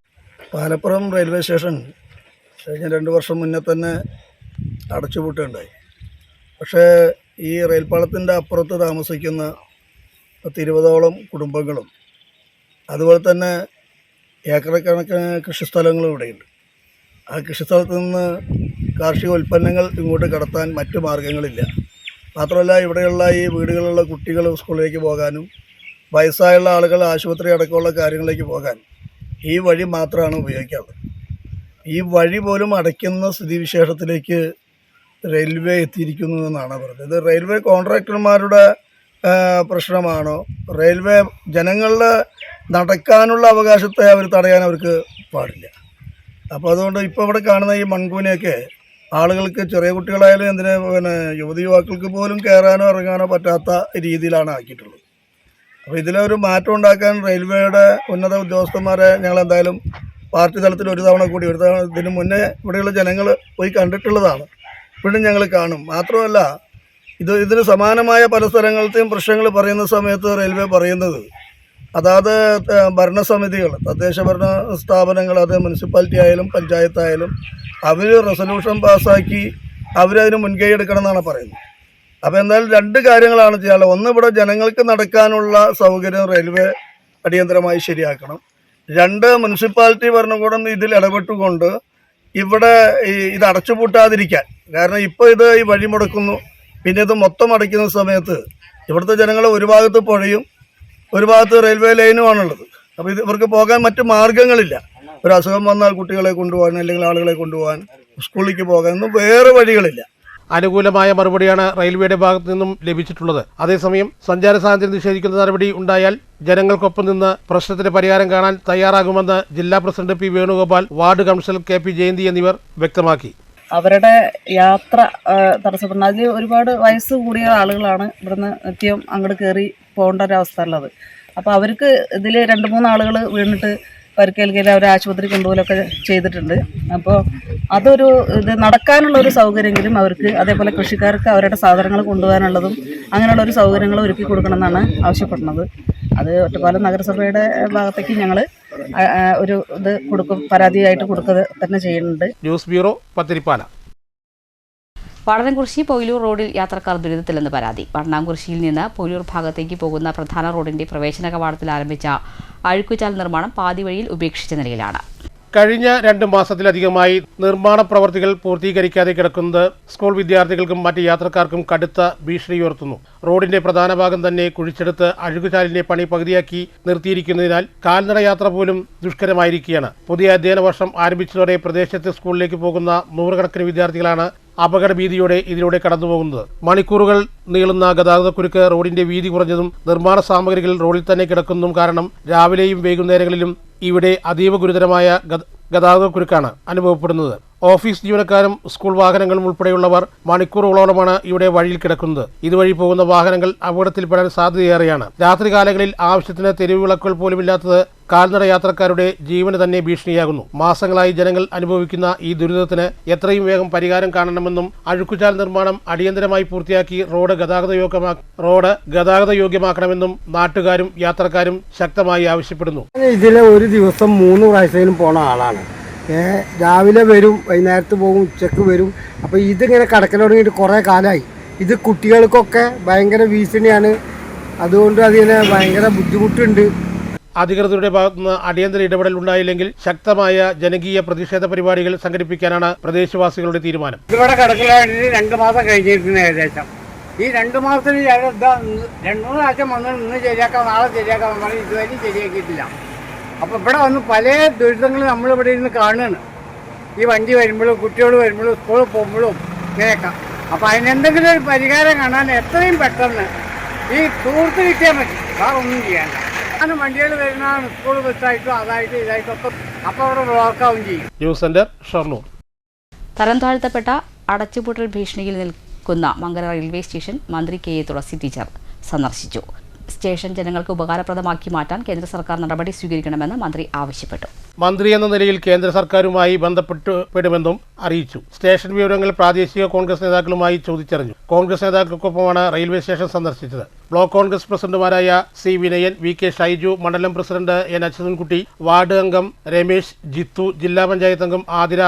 F: പാലപ്പുറം റെയിൽവേ സ്റ്റേഷൻ കഴിഞ്ഞ 2 വർഷം മുന്നേ തന്നെ അടച്ചുപൂട്ടുകയുണ്ടായി. പക്ഷേ ഈ റെയിൽപാളത്തിൻ്റെ അപ്പുറത്ത് താമസിക്കുന്ന 20ഓളം കുടുംബങ്ങളും അതുപോലെ തന്നെ ഏക്കറക്കണക്കിന് കൃഷിസ്ഥലങ്ങളും ഇവിടെയുണ്ട്. ആ കൃഷിസ്ഥലത്ത് നിന്ന് കാർഷിക ഉൽപ്പന്നങ്ങൾ ഇങ്ങോട്ട് കടത്താൻ മറ്റു മാർഗ്ഗങ്ങളില്ല. മാത്രമല്ല ഇവിടെയുള്ള ഈ വീടുകളിലുള്ള കുട്ടികൾ സ്കൂളിലേക്ക് പോകാനും വയസ്സായുള്ള ആളുകൾ ആശുപത്രി അടക്കമുള്ള കാര്യങ്ങളിലേക്ക് പോകാൻ ഈ വഴി മാത്രമാണ് ഉപയോഗിക്കാറ്. ഈ വഴി പോലും അടയ്ക്കുന്ന സ്ഥിതിവിശേഷത്തിലേക്ക് റെയിൽവേ എത്തിയിരിക്കുന്നു എന്നാണ് പറഞ്ഞത്. ഇത് റെയിൽവേ കോൺട്രാക്ടർമാരുടെ പ്രശ്നമാണോ? റെയിൽവേ ജനങ്ങളുടെ നടക്കാനുള്ള അവകാശത്തെ അവർ തടയാൻ അവർക്ക് പാടില്ല. അപ്പോൾ അതുകൊണ്ട് ഇപ്പോൾ ഇവിടെ കാണുന്ന ഈ മൺകൂനയൊക്കെ ആളുകൾക്ക്, ചെറിയ കുട്ടികളായാലും എന്തിന് യുവതി യുവാക്കൾക്ക് പോലും കയറാനോ ഇറങ്ങാനോ പറ്റാത്ത രീതിയിലാണ് ആക്കിയിട്ടുള്ളത്. അപ്പോൾ ഇതിലൊരു മാറ്റം ഉണ്ടാക്കാൻ റെയിൽവേയുടെ ഉന്നത ഉദ്യോഗസ്ഥന്മാരെ ഞങ്ങൾ എന്തായാലും പാർട്ടി തലത്തിൽ ഒരു തവണ ഇതിന് മുന്നേ ഇവിടെയുള്ള ജനങ്ങൾ പോയി കണ്ടിട്ടുള്ളതാണ്. ഇപ്പോഴും ഞങ്ങൾ കാണും. മാത്രമല്ല ഇതിന് സമാനമായ പല സ്ഥലങ്ങളത്തെയും പ്രശ്നങ്ങൾ പറയുന്ന സമയത്ത് റെയിൽവേ പറയുന്നത് അതാത് ഭരണസമിതികൾ, തദ്ദേശ ഭരണ സ്ഥാപനങ്ങൾ, അത് മുനിസിപ്പാലിറ്റി ആയാലും പഞ്ചായത്തായാലും അവർ റെസൊല്യൂഷൻ പാസ്സാക്കി അവരതിന് മുൻകൈ എടുക്കണം എന്നാണ് പറയുന്നത്. അപ്പോൾ എന്തായാലും 2 കാര്യങ്ങളാണ് ചെയ്യാനുള്ളത്. ഒന്ന്, ഇവിടെ ജനങ്ങൾക്ക് നടക്കാനുള്ള സൗകര്യം റെയിൽവേ അടിയന്തരമായി ശരിയാക്കണം. 2, മുനിസിപ്പാലിറ്റി ഭരണകൂടം ഇതിൽ ഇടപെട്ടുകൊണ്ട് ഇവിടെ ഇത് അടച്ചുപൂട്ടാതിരിക്കാൻ. കാരണം ഇപ്പോൾ ഇത് ഈ വഴി മുടക്കുന്നു, പിന്നെ ഇത് മൊത്തം അടയ്ക്കുന്ന സമയത്ത് ഇവിടുത്തെ ജനങ്ങൾ ഒരു ഭാഗത്ത് പുഴയും ഒരു ഭാഗത്ത് റെയിൽവേ ലൈനുമാണുള്ളത്. അപ്പോൾ ഇവർക്ക് പോകാൻ മറ്റു മാർഗ്ഗങ്ങളില്ല. ഒരു അസുഖം വന്നാൽ കുട്ടികളെ കൊണ്ടുപോകാൻ, അല്ലെങ്കിൽ ആളുകളെ കൊണ്ടുപോകാൻ, സ്കൂളിലേക്ക് പോകാനൊന്നും വേറെ വഴികളില്ല.
E: അനുകൂലമായ മറുപടിയാണ് റെയിൽവേയുടെ ഭാഗത്തു നിന്നും ലഭിച്ചിട്ടുള്ളത്. അതേസമയം സഞ്ചാര സ്വാതന്ത്ര്യം നിഷേധിക്കുന്ന നടപടി ഉണ്ടായാൽ ജനങ്ങൾക്കൊപ്പം നിന്ന് പ്രശ്നത്തിന് പരിഹാരം കാണാൻ തയ്യാറാകുമെന്ന് ജില്ലാ president P Venugopal, ward councillor KP Jayanthi എന്നിവർ വ്യക്തമാക്കി.
G: അവരുടെ യാത്ര തടസ്സപ്പെടുന്നത്, അതിൽ ഒരുപാട് വയസ്സ് കൂടിയ ആളുകളാണ് ഇവിടുന്ന് നിത്യം അങ്ങോട്ട് കയറി പോകേണ്ട ഒരവസ്ഥ ഉള്ളത്. അപ്പോൾ അവർക്ക് ഇതിൽ 2-3 ആളുകൾ വീണിട്ട് പരിക്കേൽക്കുകയും അവരെ ആശുപത്രി കൊണ്ടുപോലൊക്കെ ചെയ്തിട്ടുണ്ട്. അപ്പോൾ അതൊരു ഇത് നടക്കാനുള്ള ഒരു സൗകര്യമെങ്കിലും അവർക്ക്, അതേപോലെ കൃഷിക്കാർക്ക് അവരുടെ സാധനങ്ങൾ കൊണ്ടുപോകാനുള്ളതും അങ്ങനെയുള്ള ഒരു സൗകര്യങ്ങൾ ഒരുക്കി കൊടുക്കണമെന്നാണ് ആവശ്യപ്പെടുന്നത്. അത് ഒറ്റപ്പാലം നഗരസഭയുടെ ഭാഗത്തേക്ക് ഞങ്ങൾ ഒരു ഇത് കൊടുക്കും, പരാതിയായിട്ട് കൊടുക്കുക തന്നെ ചെയ്യുന്നുണ്ട്.
E: News bureau, Pathirippala.
A: വടനംകുറിശി പൊയിലൂർ റോഡിൽ യാത്രക്കാർ ദുരിതത്തിലെന്ന് പരാതി. വടനാംകുറിശിയിൽ നിന്ന് പൊയിലൂർ ഭാഗത്തേക്ക് പോകുന്ന പ്രധാന റോഡിന്റെ പ്രവേശന കവാടത്തിൽ ആരംഭിച്ച അഴുക്കുചാൽ നിർമ്മാണം പാതി വഴിയിൽ ഉപേക്ഷിച്ച നിലയിലാണ്.
E: കഴിഞ്ഞ 2 മാസത്തിലധികമായി നിർമ്മാണ പ്രവർത്തികൾ പൂർത്തീകരിക്കാതെ കിടക്കുന്നത് സ്കൂൾ വിദ്യാർത്ഥികൾക്കും മറ്റ് യാത്രക്കാർക്കും കടുത്ത ഭീഷണി ഉയർത്തുന്നു. റോഡിന്റെ പ്രധാന ഭാഗം തന്നെ കുഴിച്ചെടുത്ത് അഴുകുചാലിന്റെ പണി പകുതിയാക്കി നിർത്തിയിരിക്കുന്നതിനാൽ കാൽനട യാത്ര പോലും ദുഷ്കരമായിരിക്കുകയാണ്. പുതിയ അധ്യയന വർഷം ആരംഭിച്ചതോടെ പ്രദേശത്ത് സ്കൂളിലേക്ക് പോകുന്ന നൂറുകണക്കിന് വിദ്യാർത്ഥികളാണ് അപകട ഭീതിയോടെ ഇതിലൂടെ കടന്നുപോകുന്നത്. മണിക്കൂറുകൾ നീളുന്ന ഗതാഗതക്കുരുക്ക്, റോഡിന്റെ വീതി കുറഞ്ഞതും നിർമ്മാണ സാമഗ്രികൾ റോഡിൽ തന്നെ കിടക്കുന്നതും കാരണം രാവിലെയും വൈകുന്നേരങ്ങളിലും ഇവിടെ അതീവ ഗുരുതരമായ ഗതാഗതക്കുരുക്കാണ് അനുഭവപ്പെടുന്നത്. ഓഫീസ് ജീവനക്കാരും സ്കൂൾ വാഹനങ്ങളും ഉൾപ്പെടെയുള്ളവർ മണിക്കൂറുകളോളമാണ് ഇവിടെ വഴിയിൽ കിടക്കുന്നത്. ഇതുവഴി പോകുന്ന വാഹനങ്ങൾ അപകടത്തിൽപ്പെടാൻ സാധ്യതയേറെയാണ്. രാത്രികാലങ്ങളിൽ ആവശ്യത്തിന് തെരുവ് വിളക്കുകൾ പോലുമില്ലാത്തത് കാൽനട യാത്രക്കാരുടെ ജീവന് തന്നെ ഭീഷണിയാകുന്നു. മാസങ്ങളായി ജനങ്ങൾ അനുഭവിക്കുന്ന ഈ ദുരിതത്തിന് എത്രയും വേഗം പരിഹാരം കാണണമെന്നും അഴുക്കുചാൽ നിർമ്മാണം അടിയന്തരമായി പൂർത്തിയാക്കി റോഡ് ഗതാഗത യോഗ്യമാക്കണമെന്നും നാട്ടുകാരും യാത്രക്കാരും ശക്തമായി ആവശ്യപ്പെടുന്നു.
H: ഇതിലെ ഒരു ദിവസം 3 പ്രാവശ്യം പോണ ആളാണ്. രാവിലെ വരും, വൈകുന്നേരത്ത് പോകും, ഉച്ചക്ക് വരും. അപ്പോൾ ഇതിങ്ങനെ കടക്കൽ തുടങ്ങിയിട്ട് കുറേ കാലമായി. ഇത് കുട്ടികൾക്കൊക്കെ ഭയങ്കര ഭീഷണിയാണ്. അതുകൊണ്ട് അതിന് ഭയങ്കര ബുദ്ധിമുട്ടുണ്ട്.
E: അധികൃതരുടെ ഭാഗത്തുനിന്ന് അടിയന്തര ഇടപെടൽ ഉണ്ടായില്ലെങ്കിൽ ശക്തമായ ജനകീയ പ്രതിഷേധ പരിപാടികൾ സംഘടിപ്പിക്കാനാണ് പ്രദേശവാസികളുടെ തീരുമാനം.
H: ഇതിവിടെ കടക്കലായിട്ട് 2 മാസം കഴിഞ്ഞിരിക്കുന്നു ഏകദേശം. ഈ 2 മാസത്തിന് 2-3 പ്രാവശ്യം വന്ന് ഇന്ന് ശരിയാക്കാം, നാളെ ശരിയാക്കാം, നമ്മൾ ഇതുവരെയും ശരിയാക്കിയിട്ടില്ല. അപ്പോൾ ഇവിടെ വന്ന് പല ദുരിതങ്ങളും നമ്മളിവിടെ ഇരുന്ന് കാണുകയാണ്. ഈ വണ്ടി വരുമ്പോഴും കുട്ടികൾ വരുമ്പോഴും സ്കൂളിൽ പോകുമ്പോഴും ഇങ്ങനെയൊക്കെ. അപ്പോൾ അതിനെന്തെങ്കിലും ഒരു പരിഹാരം കാണാൻ എത്രയും പെട്ടെന്ന് ഈ തൂർത്ത് കിട്ടിയാൽ മതി, വേറെ ഒന്നും ചെയ്യാനില്ല. അങ്ങനെ വണ്ടികൾ വരുന്നതാണ് സ്കൂൾ ബസ്സായിട്ടും അതായിട്ടും ഇതായിട്ടും ഒക്കെ. അപ്പോൾ അവിടെ ബ്ലോക്കാവും ചെയ്യും.
E: News centre, Shoranur.
A: തരം താഴ്ത്തപ്പെട്ട അടച്ചുപൂട്ടൽ ഭീഷണിയിൽ നിൽക്കുന്ന മങ്കര റെയിൽവേ സ്റ്റേഷൻ മന്ത്രി കെ എ തുളസി ടീച്ചർ സന്ദർശിച്ചു. സ്റ്റേഷൻ ജനങ്ങൾക്ക് ഉപകാരപ്രദമാക്കി മാറ്റാൻ കേന്ദ്ര സർക്കാർ നടപടി സ്വീകരിക്കണമെന്ന് മന്ത്രി ആവശ്യപ്പെട്ടു.
E: മന്ത്രി എന്ന നിലയിൽ കേന്ദ്ര സർക്കാരുമായി ബന്ധപ്പെടുമെന്നും അറിയിച്ചു. സ്റ്റേഷൻ വിവരങ്ങൾ പ്രാദേശിക കോൺഗ്രസ് നേതാക്കളുമായി ചോദിച്ചറിഞ്ഞു. കോൺഗ്രസ് നേതാക്കൾക്കൊപ്പമാണ് റെയിൽവേ സ്റ്റേഷൻ സന്ദർശിച്ചത്. ബ്ലോക്ക് കോൺഗ്രസ് പ്രസിഡന്റുമാരായ C Vinayan, V K Shaiju, മണ്ഡലം പ്രസിഡന്റ് എൻ അച്യുതൻകുട്ടി, വാർഡ് അംഗം രമേശ്, ജിത്തു, ജില്ലാ പഞ്ചായത്ത് അംഗം ആതിര,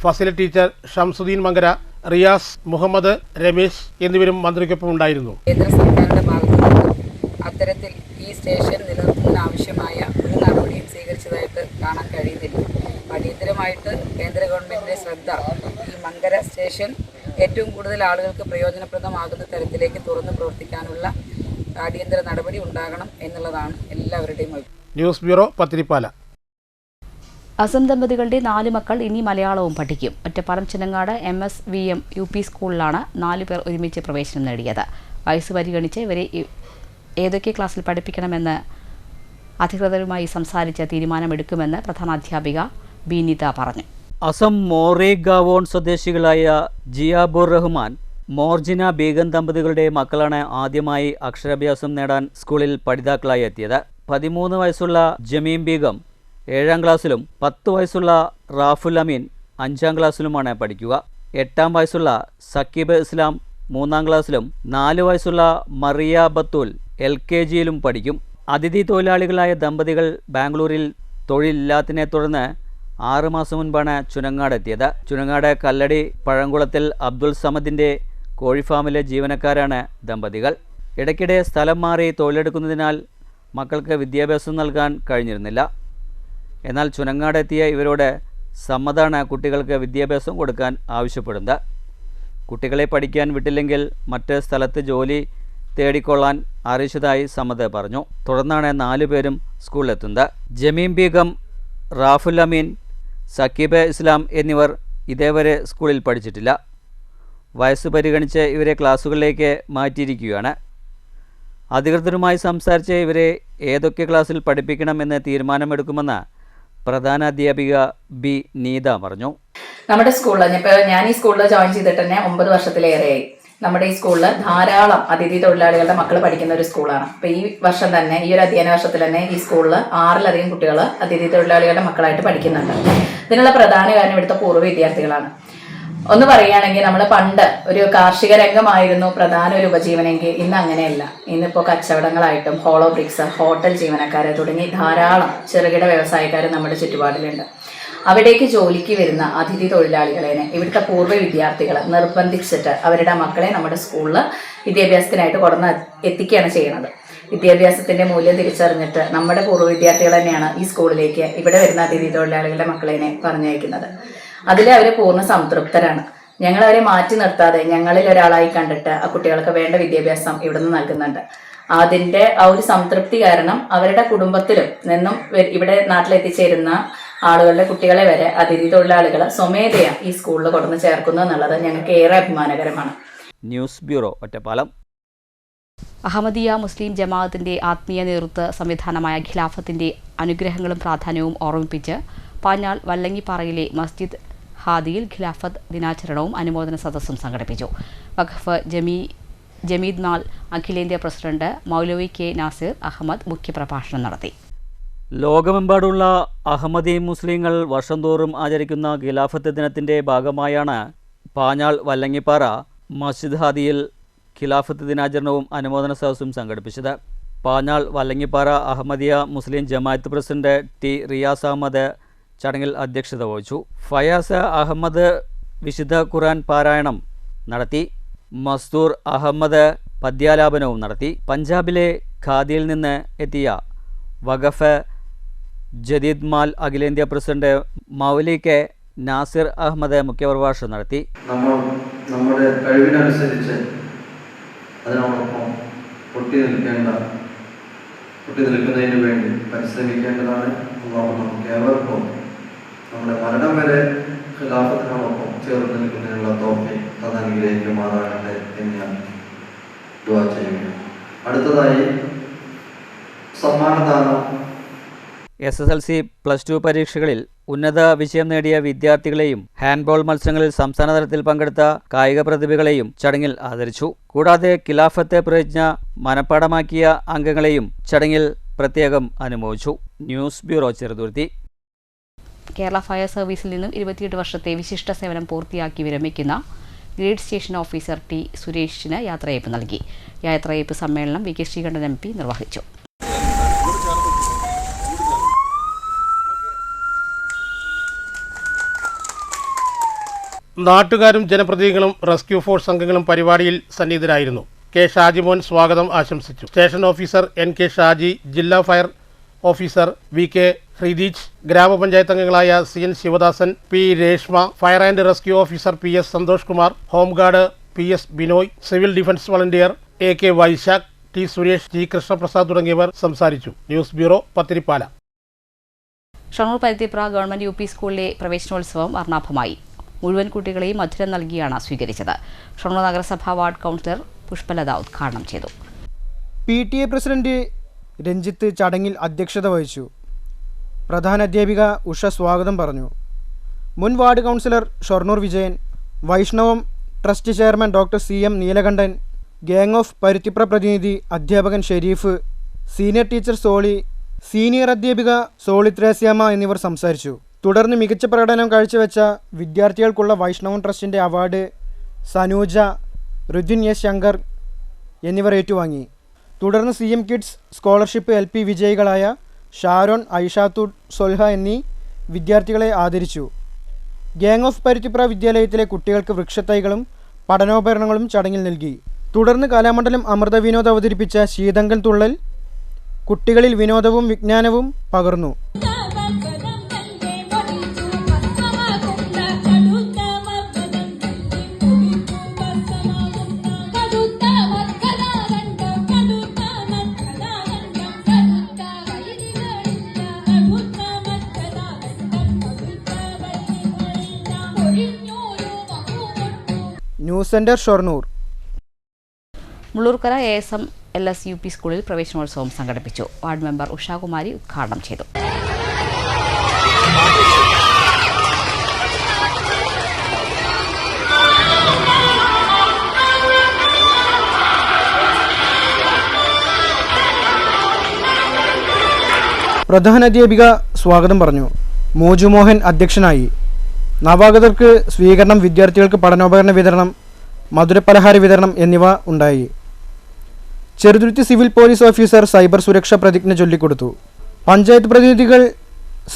E: ഫസില ടീച്ചർ, ഷംസുദ്ദീൻ മങ്കര, റിയാസ്, മുഹമ്മദ്, രമേശ് എന്നിവരും മന്ത്രിക്കൊപ്പം ഉണ്ടായിരുന്നു.
I: കേന്ദ്ര സർക്കാരിന്റെ ഭാഗത്തുനിന്ന് അത്തരത്തിൽ ഈ സ്റ്റേഷൻ നിലനിർത്തുന്നതിനാവശ്യമായ ഒരു നടപടിയും സ്വീകരിച്ചതായിട്ട് കാണാൻ കഴിയുന്നില്ല. അടിയന്തരമായിട്ട് കേന്ദ്ര ഗവൺമെൻറ്റിൻ്റെ ശ്രദ്ധ ഈ മങ്കര സ്റ്റേഷൻ ഏറ്റവും കൂടുതൽ ആളുകൾക്ക് പ്രയോജനപ്രദമാകുന്ന തരത്തിലേക്ക് തുറന്ന് പ്രവർത്തിക്കാനുള്ള അടിയന്തര നടപടി ഉണ്ടാകണം എന്നുള്ളതാണ് എല്ലാവരുടെയും അഭിപ്രായം.
E: News bureau, Pathiripala.
A: അസം ദമ്പതികളുടെ 4 മക്കൾ ഇനി മലയാളവും പഠിക്കും. ഒറ്റപ്പാലം ചിന്നങ്ങാട് MSVM UP സ്കൂളിലാണ് 4 പേർ ഒരുമിച്ച് പ്രവേശനം നേടിയത്. വയസ്സ് പരിഗണിച്ച് ഇവരെ ഏതൊക്കെ ക്ലാസ്സിൽ പഠിപ്പിക്കണമെന്ന് അധികൃതരുമായി സംസാരിച്ച് തീരുമാനമെടുക്കുമെന്ന് പ്രധാനാധ്യാപിക ബീനിത പറഞ്ഞു.
B: അസം മോറേഗാവോൺ സ്വദേശികളായ ജിയാബുർ റഹ്മാൻ, മോർജിന ബീഗം ദമ്പതികളുടെ മക്കളാണ് ആദ്യമായി അക്ഷരാഭ്യാസം നേടാൻ സ്കൂളിൽ പഠിതാക്കളായി എത്തിയത്. 13 വയസ്സുള്ള ജമീം ബീഗം 7ാം ക്ലാസ്സിലും 10 വയസ്സുള്ള റാഫുൽ അമീൻ 5ാം ക്ലാസ്സിലുമാണ് പഠിക്കുക. 8ാം വയസ്സുള്ള സക്കീബ് ഇസ്ലാം 3ാം ക്ലാസ്സിലും 4 വയസ്സുള്ള മറിയ ബത്തൂൽ LKGയിലും പഠിക്കും. അതിഥി തൊഴിലാളികളായ ദമ്പതികൾ ബാംഗ്ലൂരിൽ തൊഴിലില്ലാത്തതിനെ തുടർന്ന് 6 മാസം മുൻപാണ് ചുനങ്ങാട് എത്തിയത്. ചുനങ്ങാട് കല്ലടി പഴങ്കുളത്തിൽ അബ്ദുൾ സമദിൻ്റെ കോഴിഫാമിലെ ജീവനക്കാരാണ് ദമ്പതികൾ. ഇടയ്ക്കിടെ സ്ഥലം മാറി തൊഴിലെടുക്കുന്നതിനാൽ മക്കൾക്ക് വിദ്യാഭ്യാസം നൽകാൻ കഴിഞ്ഞിരുന്നില്ല. എന്നാൽ ചുനങ്ങാടെത്തിയ ഇവരോട് സമ്മതാണ് കുട്ടികൾക്ക് വിദ്യാഭ്യാസം കൊടുക്കാൻ ആവശ്യപ്പെടുന്നത്. കുട്ടികളെ പഠിക്കാൻ വിട്ടില്ലെങ്കിൽ മറ്റ് സ്ഥലത്ത് ജോലി തേടിക്കൊള്ളാൻ അറിയിച്ചതായി സമ്മത് പറഞ്ഞു. തുടർന്നാണ് 4 പേരും സ്കൂളിലെത്തുന്നത്. ജമീം ബീഗം, റാഫുൽ അമീൻ, സക്കീബ് ഇസ്ലാം എന്നിവർ ഇതേവരെ സ്കൂളിൽ പഠിച്ചിട്ടില്ല. വയസ്സ് പരിഗണിച്ച് ഇവരെ ക്ലാസ്സുകളിലേക്ക് മാറ്റിയിരിക്കുകയാണ്. അധികൃതരുമായി സംസാരിച്ച് ഇവരെ ഏതൊക്കെ ക്ലാസ്സിൽ പഠിപ്പിക്കണമെന്ന് തീരുമാനമെടുക്കുമെന്ന് പ്രധാനാധ്യാപിക ബി നീത പറഞ്ഞു.
J: നമ്മുടെ സ്കൂളിൽ ഇപ്പോൾ ഞാൻ ഈ സ്കൂളിൽ ജോയിൻ ചെയ്തിട്ട് തന്നെ 9 വർഷത്തിലേറെയായി.
I: നമ്മുടെ ഈ സ്കൂളിൽ ധാരാളം അതിഥി തൊഴിലാളികളുടെ മക്കൾ പഠിക്കുന്ന ഒരു സ്കൂളാണ്. അപ്പോൾ ഈ വർഷം തന്നെ, ഈ ഒരു അധ്യയന വർഷത്തിൽ തന്നെ ഈ സ്കൂളിൽ 6ലധികം കുട്ടികൾ അതിഥി തൊഴിലാളികളുടെ മക്കളായിട്ട് പഠിക്കുന്നുണ്ട്. ഇതിനുള്ള പ്രധാന കാരണം ഇവിടുത്തെ പൂർവ്വ വിദ്യാർത്ഥികളാണ്. ഒന്ന് പറയുകയാണെങ്കിൽ നമ്മൾ പണ്ട് ഒരു കാർഷിക രംഗമായിരുന്നു പ്രധാന ഒരു ഉപജീവനെങ്കിൽ ഇന്ന് അങ്ങനെയല്ല. ഇന്നിപ്പോൾ കച്ചവടങ്ങളായിട്ടും ഹോളോ ബ്രിക്സ്, ഹോട്ടൽ ജീവനക്കാരെ തുടങ്ങി ധാരാളം ചെറുകിട വ്യവസായക്കാർ നമ്മുടെ ചുറ്റുപാടിലുണ്ട്. അവിടേക്ക് ജോലിക്ക് വരുന്ന അതിഥി തൊഴിലാളികളെ ഇവിടുത്തെ പൂർവ്വ വിദ്യാർത്ഥികൾ നിർബന്ധിച്ചിട്ട് അവരുടെ മക്കളെ നമ്മുടെ സ്കൂളിൽ വിദ്യാഭ്യാസത്തിനായിട്ട് കൊണ്ടുവന്ന് എത്തിക്കുകയാണ് ചെയ്യുന്നത്. വിദ്യാഭ്യാസത്തിന്റെ മൂല്യം തിരിച്ചറിഞ്ഞിട്ട് നമ്മുടെ പൂർവ്വ വിദ്യാർത്ഥികൾ തന്നെയാണ് ഈ സ്കൂളിലേക്ക് ഇവിടെ വരുന്ന അതിഥി തൊഴിലാളികളുടെ മക്കളെ പറഞ്ഞയക്കുന്നത്. അതിൽ അവർ പൂർണ്ണ സംതൃപ്തരാണ്. ഞങ്ങൾ അവരെ മാറ്റി നിർത്താതെ ഞങ്ങളിൽ ഒരാളായി കണ്ടിട്ട് ആ കുട്ടികൾക്ക് വേണ്ട വിദ്യാഭ്യാസം ഇവിടുന്ന് നൽകുന്നുണ്ട്. അതിൻ്റെ ആ ഒരു സംതൃപ്തി കാരണം അവരുടെ കുടുംബത്തിലും നിന്നും ഇവിടെ നാട്ടിലെത്തിച്ചേരുന്ന ആളുകളുടെ കുട്ടികളെ വരെ അതിഥി തൊഴിലാളികൾ സ്വമേധയാ ഈ സ്കൂളിൽ കൊണ്ടുവന്ന് ചേർക്കുന്നു എന്നുള്ളത് ഞങ്ങൾക്ക് ഏറെ അഭിമാനകരമാണ്.
B: News bureau, Ottapalam.
A: Ahmadiyya Muslim ജമാഅത്തിന്റെ ആത്മീയ നേതൃത്വ സംവിധാനമായ ഖിലാഫത്തിന്റെ അനുഗ്രഹങ്ങളും പ്രാധാന്യവും ഓർമ്മിപ്പിച്ച് പാഞ്ഞാൾ വല്ലങ്ങിപ്പാറയിലെ മസ്ജിദ് ഹാദിയിൽ ഖിലാഫത്ത് ദിനാചരണവും അനുമോദന സദസ്സും സംഘടിപ്പിച്ചു. വഖഫ് ജമീദ് നാൾ അഖിലേന്ത്യാ പ്രസിഡന്റ് മൗലവി കെ നാസിർ അഹമ്മദ് മുഖ്യപ്രഭാഷണം നടത്തി.
B: ലോകമെമ്പാടുള്ള അഹമ്മദി മുസ്ലിങ്ങൾ വർഷം തോറും ആചരിക്കുന്ന ഖിലാഫത്ത് ദിനത്തിൻ്റെ ഭാഗമായാണ് പാഞ്ഞാൾ വല്ലങ്ങിപ്പാറ മസ്ജിദ് ഹാദിയിൽ ഖിലാഫത്ത് ദിനാചരണവും അനുമോദന സദസ്സും സംഘടിപ്പിച്ചത്. പാഞ്ഞാൾ വല്ലങ്ങിപ്പാറ അഹമ്മദിയ മുസ്ലിം ജമാഅത്ത് പ്രസിഡന്റ് ടി റിയാസ് അഹമ്മദ് ചടങ്ങിൽ അധ്യക്ഷത വഹിച്ചു. ഫയാസ് അഹമ്മദ് വിശുദ്ധ ഖുർആൻ പാരായണം നടത്തി. മസ്തൂർ അഹമ്മദ് പദ്യാലാപനവും നടത്തി. പഞ്ചാബിലെ ഖാദിയിൽ നിന്ന് എത്തിയ വഖഫ് ജദീദ് മാൽ അഖിലേന്ത്യാ പ്രസിഡന്റ് മൗലി കെ നാസിർ അഹമ്മദ് മുഖ്യപ്രഭാഷണം നടത്തി.
J: നമ്മൾ നമ്മുടെ കഴിവിനനുസരിച്ച് അതിനോടൊപ്പം പൊട്ടി നിൽക്കുന്നതിന് വേണ്ടി പരിശ്രമിക്കേണ്ടതാണ്. അല്ലാഹു നമുക്ക് ഏവർക്കും നമ്മുടെ മരണം വരെ ഖിലാഫത്തിനോടൊപ്പം ചേർന്ന് നിൽക്കുന്നതിനുള്ള തൗഫീഖ് തന്നനുഗ്രഹിക്കുമാറാകട്ടെ എന്ന് ഞാൻ ദുആ ചെയ്യുന്നു. അടുത്തതായി സമ്മാനദാനം.
B: SSLC +2 പരീക്ഷകളിൽ ഉന്നത വിജയം നേടിയ വിദ്യാർത്ഥികളെയും ഹാൻഡ്ബോൾ മത്സരങ്ങളിൽ സംസ്ഥാന തലത്തിൽ പങ്കെടുത്ത കായിക പ്രതിഭകളെയും ചടങ്ങിൽ ആദരിച്ചു. കൂടാതെ ഖിലാഫത്ത് പ്രതിജ്ഞ മനഃപ്പാഠമാക്കിയ അംഗങ്ങളെയും ചടങ്ങിൽ പ്രത്യേകം അനുമോദിച്ചു. News bureau, Cheruthuruthy.
A: Kerala fire സർവീസിൽ നിന്നും 28 വർഷത്തെ വിശിഷ്ട സേവനം പൂർത്തിയാക്കി വിരമിക്കുന്ന ഗ്രേഡ് സ്റ്റേഷൻ ഓഫീസർ ടി സുരേഷിന് യാത്രയയപ്പ് നൽകി. യാത്രയയപ്പ് സമ്മേളനം വി കെ ശ്രീകണ്ഠൻ MP നിർവഹിച്ചു.
E: നാട്ടുകാരും ജനപ്രതിനിധികളും റെസ്ക്യൂ ഫോഴ്സ് അംഗങ്ങളും പരിപാടിയിൽ സന്നിഹിതരായിരുന്നു. കെ ഷാജിമോൻ സ്വാഗതം ആശംസിച്ചു. സ്റ്റേഷൻ ഓഫീസർ NK ഷാജി, ജില്ലാ ഫയർ ഓഫീസർ VK ഹൃദീജ്, ഗ്രാമപഞ്ചായത്ത് അംഗങ്ങളായ CN Sivadasan, P Reshma, fire and rescue officer PS Santhosh Kumar, home guard PS Binoy, civil defence volunteer AK Vaisakh, T Suresh, G Krishnaprasad തുടങ്ങിയവർ സംസാരിച്ചു. News bureau, Pathirippala.
A: Shoranur Paruthipra government UP സ്കൂളിലെ പ്രവേശനോത്സവം വർണ്ണാഭമായി. മുഴുവൻ കുട്ടികളെയും മധുരം നൽകിയാണ് സ്വീകരിച്ചത്. ഷൊർണൂർ നഗരസഭാ വാർഡ് കൗൺസിലർ പുഷ്പലത ഉദ്ഘാടനം ചെയ്തു.
K: PTA പ്രസിഡന്റ് രഞ്ജിത്ത് ചടങ്ങിൽ അധ്യക്ഷത വഹിച്ചു. പ്രധാന അധ്യാപിക ഉഷ സ്വാഗതം പറഞ്ഞു. മുൻ ward councillor Shoranur Vijayan, Vaishnavam trust chairman doctor CM Neelakantan, gang of Paruthipra പ്രതിനിധി അധ്യാപകൻ Sherif, senior teacher Soly, senior അധ്യാപിക സോളി ത്രേസ്യാമ്മ എന്നിവർ സംസാരിച്ചു. തുടർന്ന് മികച്ച പ്രകടനം കാഴ്ചവെച്ച വിദ്യാർത്ഥികൾക്കുള്ള വൈഷ്ണവം ട്രസ്റ്റിൻ്റെ അവാർഡ് സനൂജ, ഋതുൻ S ശങ്കർ എന്നിവർ ഏറ്റുവാങ്ങി. തുടർന്ന് CM കിഡ്സ് സ്കോളർഷിപ്പ് LP വിജയികളായ ഷാരോൺ, ഐഷാത്തുഡ്, സൊൽഹ എന്നീ വിദ്യാർത്ഥികളെ ആദരിച്ചു. ഗ്യാങ് ഓഫ് പരുത്തിപ്ര വിദ്യാലയത്തിലെ കുട്ടികൾക്ക് വൃക്ഷത്തൈകളും പഠനോപകരണങ്ങളും ചടങ്ങിൽ നൽകി. തുടർന്ന് കലാമണ്ഡലം അമൃത വിനോദ് അവതരിപ്പിച്ച ശീതങ്കൽ തുള്ളൽ കുട്ടികളിൽ വിനോദവും വിജ്ഞാനവും പകർന്നു. News centre Shoranur.
A: Mullurkara ASM LS UP സ്കൂളിൽ പ്രവേശനോത്സവം സംഘടിപ്പിച്ചു. വാർഡ് മെമ്പർ ഉഷാകുമാരി ഉദ്ഘാടനം ചെയ്തു.
K: പ്രധാനാധ്യാപിക സ്വാഗതം പറഞ്ഞു. മോജു മോഹൻ അധ്യക്ഷനായി. നവാഗതർക്ക് സ്വീകരണം, വിദ്യാർത്ഥികൾക്ക് പഠനോപകരണ വിതരണം, മധുരപലഹാര വിതരണം എന്നിവ ഉണ്ടായി. Cheruthuruthy civil police officer cyber സുരക്ഷാ പ്രതിജ്ഞ ചൊല്ലിക്കൊടുത്തു. പഞ്ചായത്ത് പ്രതിനിധികൾ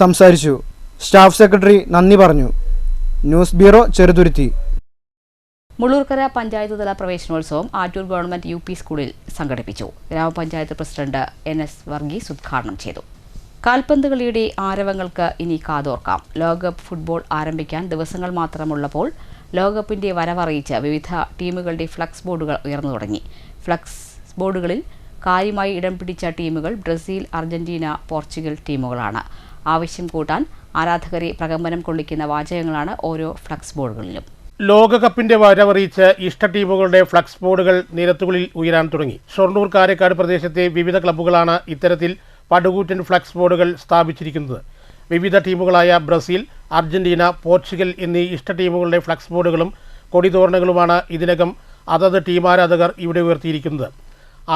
K: സംസാരിച്ചു. സ്റ്റാഫ് സെക്രട്ടറി നന്ദി പറഞ്ഞു. News bureau, Cheruthuruthy.
A: മുള്ളൂർക്കര പഞ്ചായത്ത് തല പ്രവേശനോത്സവം ആറ്റൂർ ഗവൺമെന്റ് UP സ്കൂളിൽ സംഘടിപ്പിച്ചു. ഗ്രാമപഞ്ചായത്ത് പ്രസിഡന്റ് NS വർഗീസ് ഉദ്ഘാടനം ചെയ്തു. കാൽപന്ത് കളിയുടെ ആരവങ്ങൾക്ക് ഇനി കാതോർക്കാം. ലോകകപ്പ് ഫുട്ബോൾ ആരംഭിക്കാൻ ദിവസങ്ങൾ മാത്രമുള്ളപ്പോൾ ലോകകപ്പിന്റെ വരവറിയിച്ച് വിവിധ ടീമുകളുടെ ഫ്ലക്സ് ബോർഡുകൾ ഉയർന്നു തുടങ്ങി. ഫ്ലക്സ് ബോർഡുകളിൽ കാര്യമായി ഇടം പിടിച്ച ടീമുകൾ ബ്രസീൽ, അർജന്റീന, പോർച്ചുഗൽ ടീമുകളാണ്. ആവശ്യം കൂട്ടാൻ ആരാധകരെ പ്രകമ്പനം കൊള്ളിക്കുന്ന വാചകങ്ങളാണ് ഓരോ ഫ്ലക്സ് ബോർഡുകളിലും.
E: ലോകകപ്പിന്റെ വരവറിയിച്ച് ഇഷ്ട ടീമുകളുടെ ഫ്ലക്സ് ബോർഡുകൾ നിരത്തുകളിൽ ഉയരാൻ തുടങ്ങി. ഷൊർണൂർ കാരക്കാട് പ്രദേശത്തെ വിവിധ ക്ലബ്ബുകളാണ് ഇത്തരത്തിൽ പടുകൂറ്റൻ ഫ്ലക്സ് ബോർഡുകൾ സ്ഥാപിച്ചിരിക്കുന്നത്. വിവിധ ടീമുകളായ ബ്രസീൽ, അർജന്റീന, പോർച്ചുഗൽ എന്നീ ഇഷ്ട ടീമുകളുടെ ഫ്ലക്സ് ബോർഡുകളും കൊടിതോരണങ്ങളുമാണ് ഇതിനകം അതത് ടീം ആരാധകർ ഇവിടെ ഉയർത്തിയിരിക്കുന്നത്.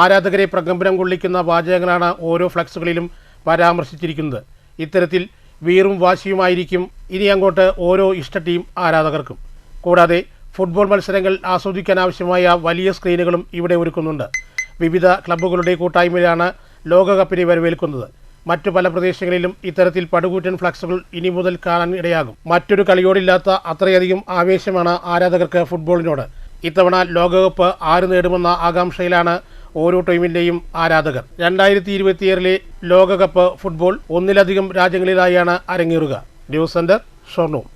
E: ആരാധകരെ പ്രകമ്പനം കൊള്ളിക്കുന്ന വാചകങ്ങളാണ് ഓരോ ഫ്ലക്സുകളിലും പരാമർശിച്ചിരിക്കുന്നത്. ഇത്തരത്തിൽ വീറും വാശിയുമായിരിക്കും ഇനി അങ്ങോട്ട് ഓരോ ഇഷ്ട ടീം ആരാധകർക്കും. കൂടാതെ ഫുട്ബോൾ മത്സരങ്ങൾ ആസ്വദിക്കാനാവശ്യമായ വലിയ സ്ക്രീനുകളും ഇവിടെ ഒരുക്കുന്നുണ്ട്. വിവിധ ക്ലബ്ബുകളുടെ കൂട്ടായ്മയിലാണ് ലോകകപ്പിനെ വരവേൽക്കുന്നത്. മറ്റു പല പ്രദേശങ്ങളിലും ഇത്തരത്തിൽ പടുകൂറ്റൻ ഫ്ലക്സുകൾ ഇനി മുതൽ കാണാൻ ഇടയാകും. മറ്റൊരു കളിയോടില്ലാത്ത അത്രയധികം ആവേശമാണ് ആരാധകർക്ക് ഫുട്ബോളിനോട്. ഇത്തവണ ലോകകപ്പ് ആര് നേടുമെന്ന ആകാംക്ഷയിലാണ് ഓരോ ടീമിൻ്റെയും ആരാധകർ. 2027 ലോകകപ്പ് ഫുട്ബോൾ ഒന്നിലധികം രാജ്യങ്ങളിലായാണ് അരങ്ങേറുക. News centre, Shoranur.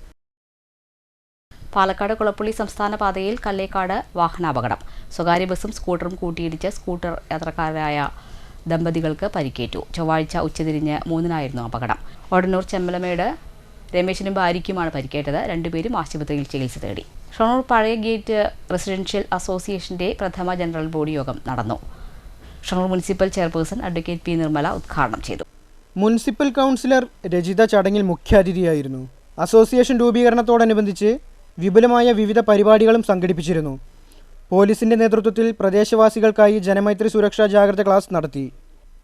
A: പാലക്കാട് കുളപ്പുള്ളി സംസ്ഥാന പാതയിൽ കല്ലേക്കാട് വാഹനാപകടം. സ്വകാര്യ ബസും സ്കൂട്ടറും കൂട്ടിയിടിച്ച് സ്കൂട്ടർ യാത്രക്കാരായ ദമ്പതികൾക്ക് പരിക്കേറ്റു. ചൊവ്വാഴ്ച ഉച്ചതിരിഞ്ഞ് 3-നായിരുന്നു അപകടം. ഒടന്നൂർ ചെമ്മലമേട് രമേശിനും ഭാര്യയ്ക്കുമാണ് പരിക്കേറ്റത്. രണ്ടുപേരും ആശുപത്രിയിൽ ചികിത്സ തേടി. ഷൊർണൂർ പഴയ ഗേറ്റ് റെസിഡൻഷ്യൽ അസോസിയേഷന്റെ പ്രഥമ ജനറൽ ബോഡി യോഗം നടന്നു. Shoranur municipal chairperson advocate P. Nirmala ഉദ്ഘാടനം ചെയ്തു.
K: മുനിസിപ്പൽ കൗൺസിലർ രജിത ചടങ്ങിൽ മുഖ്യാതിഥിയായിരുന്നു. അസോസിയേഷൻ രൂപീകരണത്തോടനുബന്ധിച്ച് വിപുലമായ വിവിധ പരിപാടികളും സംഘടിപ്പിച്ചിരുന്നു. പോലീസിന്റെ നേതൃത്വത്തിൽ പ്രദേശവാസികൾക്കായി ജനമൈത്രി സുരക്ഷാ ജാഗ്രത ക്ലാസ് നടത്തി.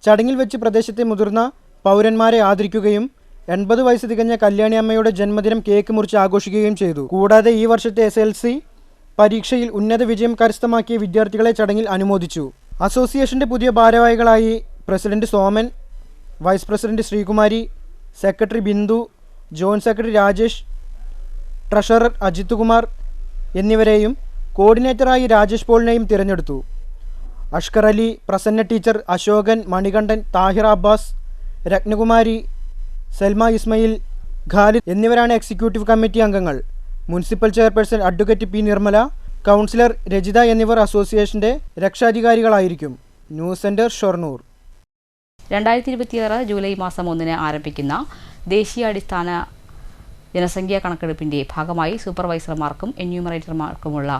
K: ചടങ്ങിൽ വെച്ച് പ്രദേശത്തെ മുതിർന്ന പൗരന്മാരെ ആദരിക്കുകയും 80 വയസ്സ് തികഞ്ഞ കല്യാണി അമ്മയുടെ ജന്മദിനം കേക്ക് മുറിച്ച് ആഘോഷിക്കുകയും ചെയ്തു. കൂടാതെ ഈ വർഷത്തെ SLC പരീക്ഷയിൽ ഉന്നത വിജയം കരസ്ഥമാക്കിയ വിദ്യാർത്ഥികളെ ചടങ്ങിൽ അനുമോദിച്ചു. അസോസിയേഷന്റെ പുതിയ ഭാരവാഹികളായി president Soman, vice president Sreekumari, secretary Bindu, joint secretary Rajesh, treasurer Ajith Kumar എന്നിവരെയും കോർഡിനേറ്ററായി രാജേഷ് പോളിനെയും തിരഞ്ഞെടുത്തു. അഷ്കർ അലി, പ്രസന്ന ടീച്ചർ, അശോകൻ, മണികണ്ഠൻ, താഹിർ അബ്ബാസ്, രത്നകുമാരി, സൽമ ഇസ്മയിൽ, ഖാലിദ് എന്നിവരാണ് എക്സിക്യൂട്ടീവ് കമ്മിറ്റി അംഗങ്ങൾ. Municipal chairperson advocate P. Nirmala, councillor Rajitha എന്നിവർ അസോസിയേഷന്റെ രക്ഷാധികാരികളായിരിക്കും. News centre, Shoranur.
A: 2026 ജൂലൈ മാസം 1-ന് ആരംഭിക്കുന്ന ദേശീയാടിസ്ഥാന ജനസംഖ്യാ കണക്കെടുപ്പിന്റെ ഭാഗമായി സൂപ്പർവൈസർമാർക്കും എന്യൂമറേറ്റർമാർക്കുമുള്ള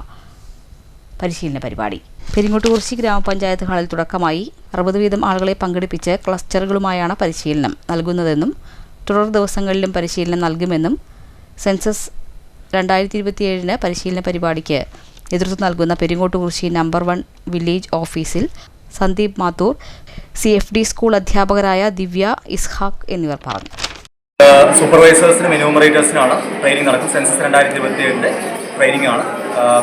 A: പരിശീലന പരിപാടി പെരിങ്ങോട്ടുകുറിശി ഗ്രാമപഞ്ചായത്ത് ഹാളിൽ തുടക്കമായി 60 വീതം ആളുകളെ പങ്കെടുപ്പിച്ച് ക്ലസ്റ്ററുകളുമായാണ് പരിശീലനം നൽകുന്നതെന്നും തുടർ ദിവസങ്ങളിലും പരിശീലനം നൽകുമെന്നും സെൻസസ് 2027 പരിശീലന പരിപാടിക്ക് നേതൃത്വം നൽകുന്ന പെരിങ്ങോട്ടുകുറിശി നമ്പർ 1 വില്ലേജ് ഓഫീസിൽ സന്ദീപ് മാത്തൂർ, CFD സ്കൂൾ അധ്യാപകരായ ദിവ്യ, ഇസ്ഹാഖ് എന്നിവർ പറഞ്ഞു.
L: സൂപ്പർവൈസേഴ്സിനും എന്യൂമറേറ്റേഴ്സിനാണ് ട്രെയിനിങ് നടക്കും. സെൻസസ് 2027 ട്രെയിനിങ് ആണ്.